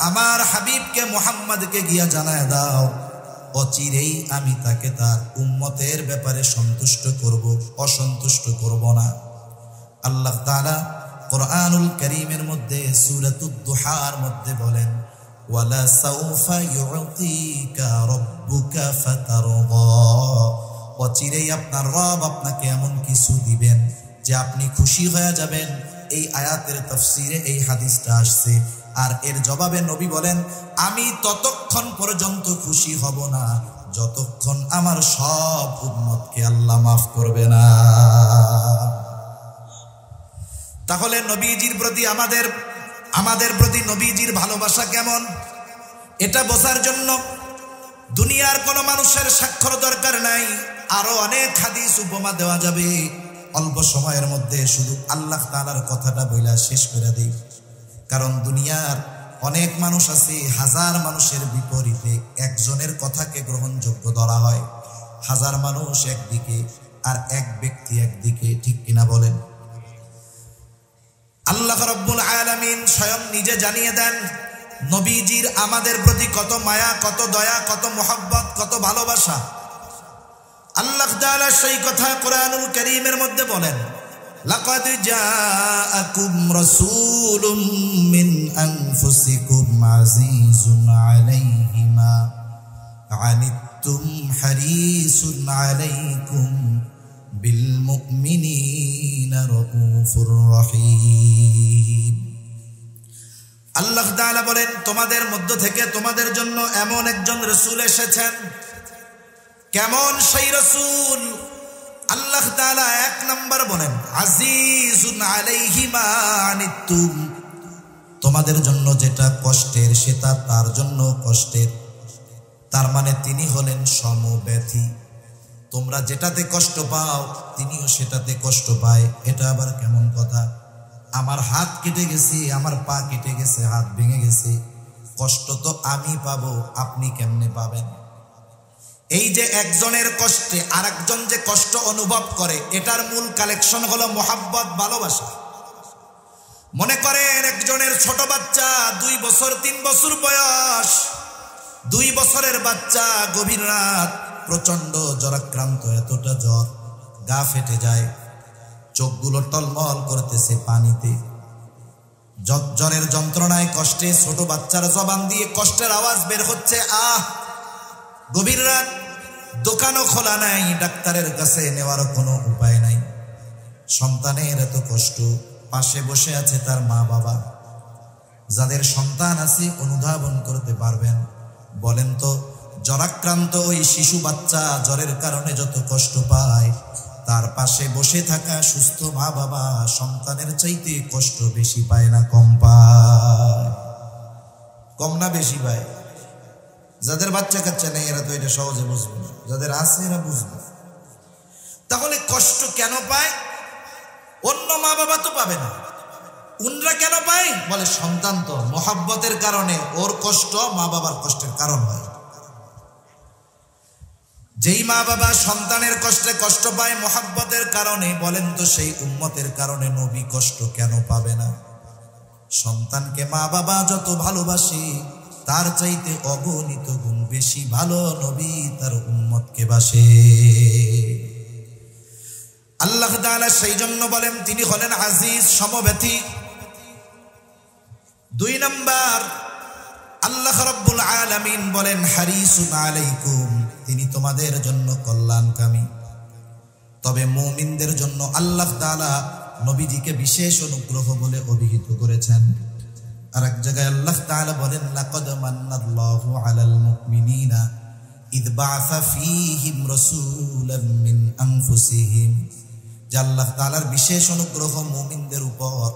আমার হাবিবকে মুহাম্মদকে গিয়া জানায় দাও, অচিরেই আমি তাকে তার উম্মতের ব্যাপারে সন্তুষ্ট করব, অসন্তুষ্ট করব না। আল্লাহ তাআলা কোরআনুল কারীমের মধ্যে সূরাতুদ দুহার মধ্যে বলেন, ওয়ালা সাউফা ইউতিকা রাব্বুকা ফাতারদা, অচিরেই আপনার রব আপনাকে এমন কিছু দিবেন যে আপনি খুশি হয়ে যাবেন। এই আয়াতের তাফসীরে এই হাদিসটা আসছে। আর এর জবাবে নবী বলেন, আমি ততক্ষণ পর্যন্ত খুশি হব না যতক্ষণ আমার সব উম্মতকে আল্লাহ মাফ করবে না। তাহলে নবীজির প্রতি আমাদের প্রতি নবীজির ভালোবাসা কেমন, এটা বোঝার জন্য দুনিয়ার কোন মানুষের স্বাক্ষর দরকার নাই, আরো অনেক হাদিস উপমা দেওয়া যাবে। অল্প সময়ের মধ্যে শুধু আল্লাহ তাআলার কথাটা বইলা শেষ করে দেই। কারণ দুনিয়ার অনেক মানুষ আছে, হাজার মানুষের বিপরীতে একজনের কথাকে গ্রহণযোগ্য ধরা হয়। হাজার মানুষ একদিকে আর এক ব্যক্তি একদিকে, ঠিক কিনা বলেন? আল্লাহ রাব্বুল আলামিন স্বয়ং নিজে জানিয়ে দেন নবীজির আমাদের প্রতি কত মায়া, কত দয়া, কত মোহাব্বত, কত ভালোবাসা। আল্লাহ তাআলা সেই কথা কোরআনুল কারীমের মধ্যে বলেন, লাকাদ জাআকুম রাসূলুম মিন আনফুসিকুম আজিজুন আলাইহি মা আনিতুম হারিসুন আলাইকুম বিল মুমিনিনা রাউফুর রহিম। আল্লাহ তাআলা বলেন, তোমাদের মধ্য থেকে তোমাদের জন্য এমন একজন রাসূল এসেছেন। কেমন সেই রাসূল? আল্লাহ তাআলা এক নাম্বার বলেন, আজিজুন আলাইহি মা আনিতুম, তোমাদের জন্য যেটা কষ্টের সেটা তার জন্য কষ্টের। তার মানে তিনি হলেন সমব্যথী। তোমরা যেটাতে কষ্ট পাও তিনিও সেটাতে কষ্ট পায়। এটা আবার কেমন কথা? আমার হাত কেটে গেছে, আমার পা কেটে গেছে, হাত ভেঙে গেছে, কষ্ট তো আমি পাবো, আপনি কেমনে পাবেন? এই যে একজনের কষ্টে আরেকজন যে কষ্ট অনুভব করে, এটার মূল কালেকশন হলো মোহাব্বত, ভালোবাসা। মনে করেন একজনের ছোট বাচ্চা 2 বছর 3 বছর বয়স, 2 বছরের বাচ্চা গভীর রাত প্রচন্ড জ্বরাক্রান্ত, এতটা জ্বর গা ফেটে যায়, চোখগুলো টলমল করতেছে পানিতে, জ্বরের যন্ত্রণায় কষ্টে ছোট বাচ্চার জবান দিয়ে কষ্টের আওয়াজ বের হচ্ছে, আহ। গভীর রাত, দোকানও খোলা নাই, ডাক্তারের কাছে নেওয়ার কোনো উপায় নাই। সন্তানের এত কষ্ট, পাশে বসে আছে তার মা বাবা। যাদের সন্তান আছে অনুধাবন করতে পারবেন। বলেন তো, জ্বরাক্রান্ত ওই শিশু বাচ্চা জ্বরের কারণে যত কষ্ট পায়, তার পাশে বসে থাকা সুস্থ মা বাবা সন্তানের চাইতে কষ্ট বেশি পায় না কম পায়? কম না বেশি পায়? যাদের বাচ্চা কাচ্চা নেই এরা তো এটা সহজে বুঝবে না, যাদের আছে এরা বুঝবে। তাহলে কষ্ট কেন পায়? অন্য মা বাবা তো পাবে না, উনরা কেন পায়? বলে সন্তান তো মোহাব্বতের কারণে, ওর কষ্ট মা বাবার কষ্টের কারণ হয়। যেই মা বাবা সন্তানের কষ্টে কষ্ট পায় মোহাব্বতের কারণে, বলেন তো সেই উম্মতের কারণে নবী কষ্ট কেন পাবে না? সন্তানকে মা বাবা যত ভালোবাসে তার চাইতে অগণিত গুণ বেশি ভালো নবী তার উম্মতকে বাসে। আল্লাহ তাআলা সেই জন্য বলেন তিনি হলেন আজিজ, সমব্যথী। 2 নাম্বার, আল্লাহ রাব্বুল আলামিন বলেন হারিসুন আলাইকুম, তিনি তোমাদের জন্য কল্যাণকামী। তবে মুমিনদের জন্য আল্লাহ তাআলা নবীজিকে বিশেষ অনুগ্রহ বলে অভিহিত করেছেন। আর এক জায়গায় আল্লাহ তাআলা বলেন লাকাদ মান্নাল্লাহু আলাল মুমিনিনা ইদ বাআসা ফীহিম রাসূলাম মিন আনফুসিহিম, যে আল্লাহ তাআলার বিশেষ অনুগ্রহ মুমিনদের উপর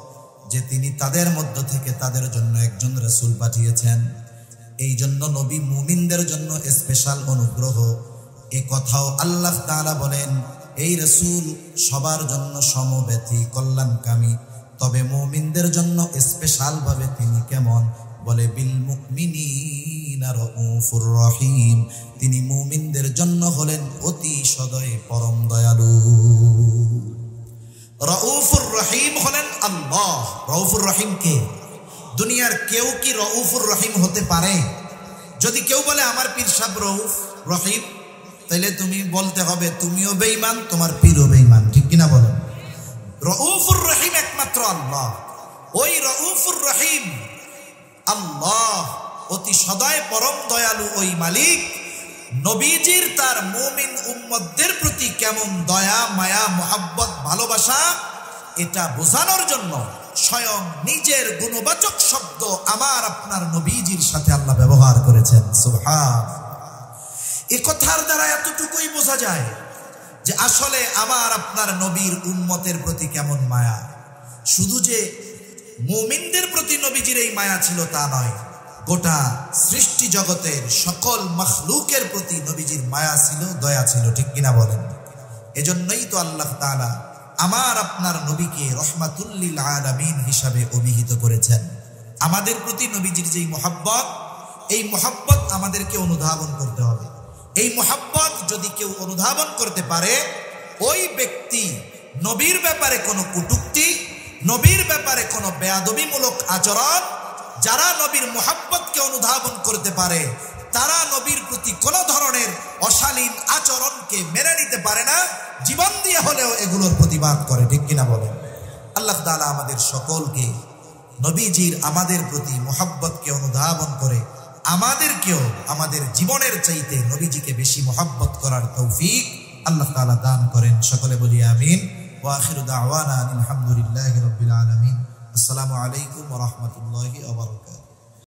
যে তিনি তাদের মধ্য থেকে তাদের জন্য একজন রাসূল পাঠিয়েছেন। এই জন্য নবী মুমিনদের জন্য স্পেশাল অনুগ্রহ। এই কথাও আল্লাহ তাআলা বলেন এই রাসূল সবার জন্য সমব্যথী কল্যাণকামী, তবে মুমিনদের জন্য স্পেশাল ভাবে তিনি কেমন, বলে বিল মুমিনিনা রাউফুর রহিম, তিনি মুমিনদের জন্য হলেন অতি সদয় পরম দয়ালু। রাউফুর রহিম হলেন আল্লাহ। রাউফুর রহিম কে? দুনিয়ার কেউ কি রাউফুর রহিম হতে পারে? যদি কেউ বলে আমার পীর সাহেব রাউফ রহিম, তাহলে তুমি বলতে হবে তুমিও বেঈমান, তোমার পীরও বেঈমান, ঠিক কিনা বলেন? রাউফুর রহিম একমাত্র আল্লাহ। ওই রাউফুর রহিম আল্লাহ অতি সদয় পরম দয়ালু ওই মালিক নবীজির তার মুমিন উম্মতদের প্রতি কেমন দয়া মায়া মুহাব্বত ভালোবাসা, এটা বোঝানোর জন্য স্বয়ং নিজের গুণবাচক শব্দ আমার আপনার নবীজির সাথে আল্লাহ ব্যবহার করেছেন। সুবহান। এ কথার দ্বারা এতটুকুই বোঝা যায় যে আসলে আমার আপনার নবীর উম্মতের প্রতি কেমন মায়া। শুধু যে মুমিনদের প্রতি নবীজির এই মায়া ছিল তা নয়, গোটা সৃষ্টি জগতের সকল মখলুকের প্রতি নবীজির মায়া ছিল, দয়া ছিল, ঠিক কিনা বলেন? এজন্যই তো আল্লাহ তাআলা আমার আপনার নবীকে রহমাতুল লিল আলামিন হিসাবে অভিহিত করেছেন। আমাদের প্রতি নবীজির যেই মুহাব্বত, এই মুহাব্বত আমাদেরকে অনুধাবন করতে হবে। এই মুহাব্বত যদি কেউ অনুধাবন করতে পারে, ওই ব্যক্তি নবীর ব্যাপারে কোনো কটূক্তি, নবীর ব্যাপারে কোনো বেয়াদবিমূলক আচরণ, যারা নবীর মুহাব্বতকে অনুধাবন করতে পারে তারা নবীর প্রতি কোনো ধরনের অশালীন আচরণকে মেনে নিতে পারে না, জীবন দিয়ে হলেও এগুলোর প্রতিবাদ করে, ঠিক কিনা বলেন? আল্লাহ তাআলা আমাদের সকলকে নবীজির আমাদের প্রতি মুহাব্বতকে অনুধাবন করে আমাদেরকেও আমাদের জীবনের চাইতে নবীজিকে বেশি মুহাব্বত করার তৌফিক আল্লাহ তাআলা দান করেন। সকলে বলি আমিন। ওয়া আখিরু দাওয়ানা আলহামদুলিল্লাহি রাব্বিল আলামিন। আসসালামু আলাইকুম ওয়া রাহমাতুল্লাহি ওয়া বারাকাতুহু।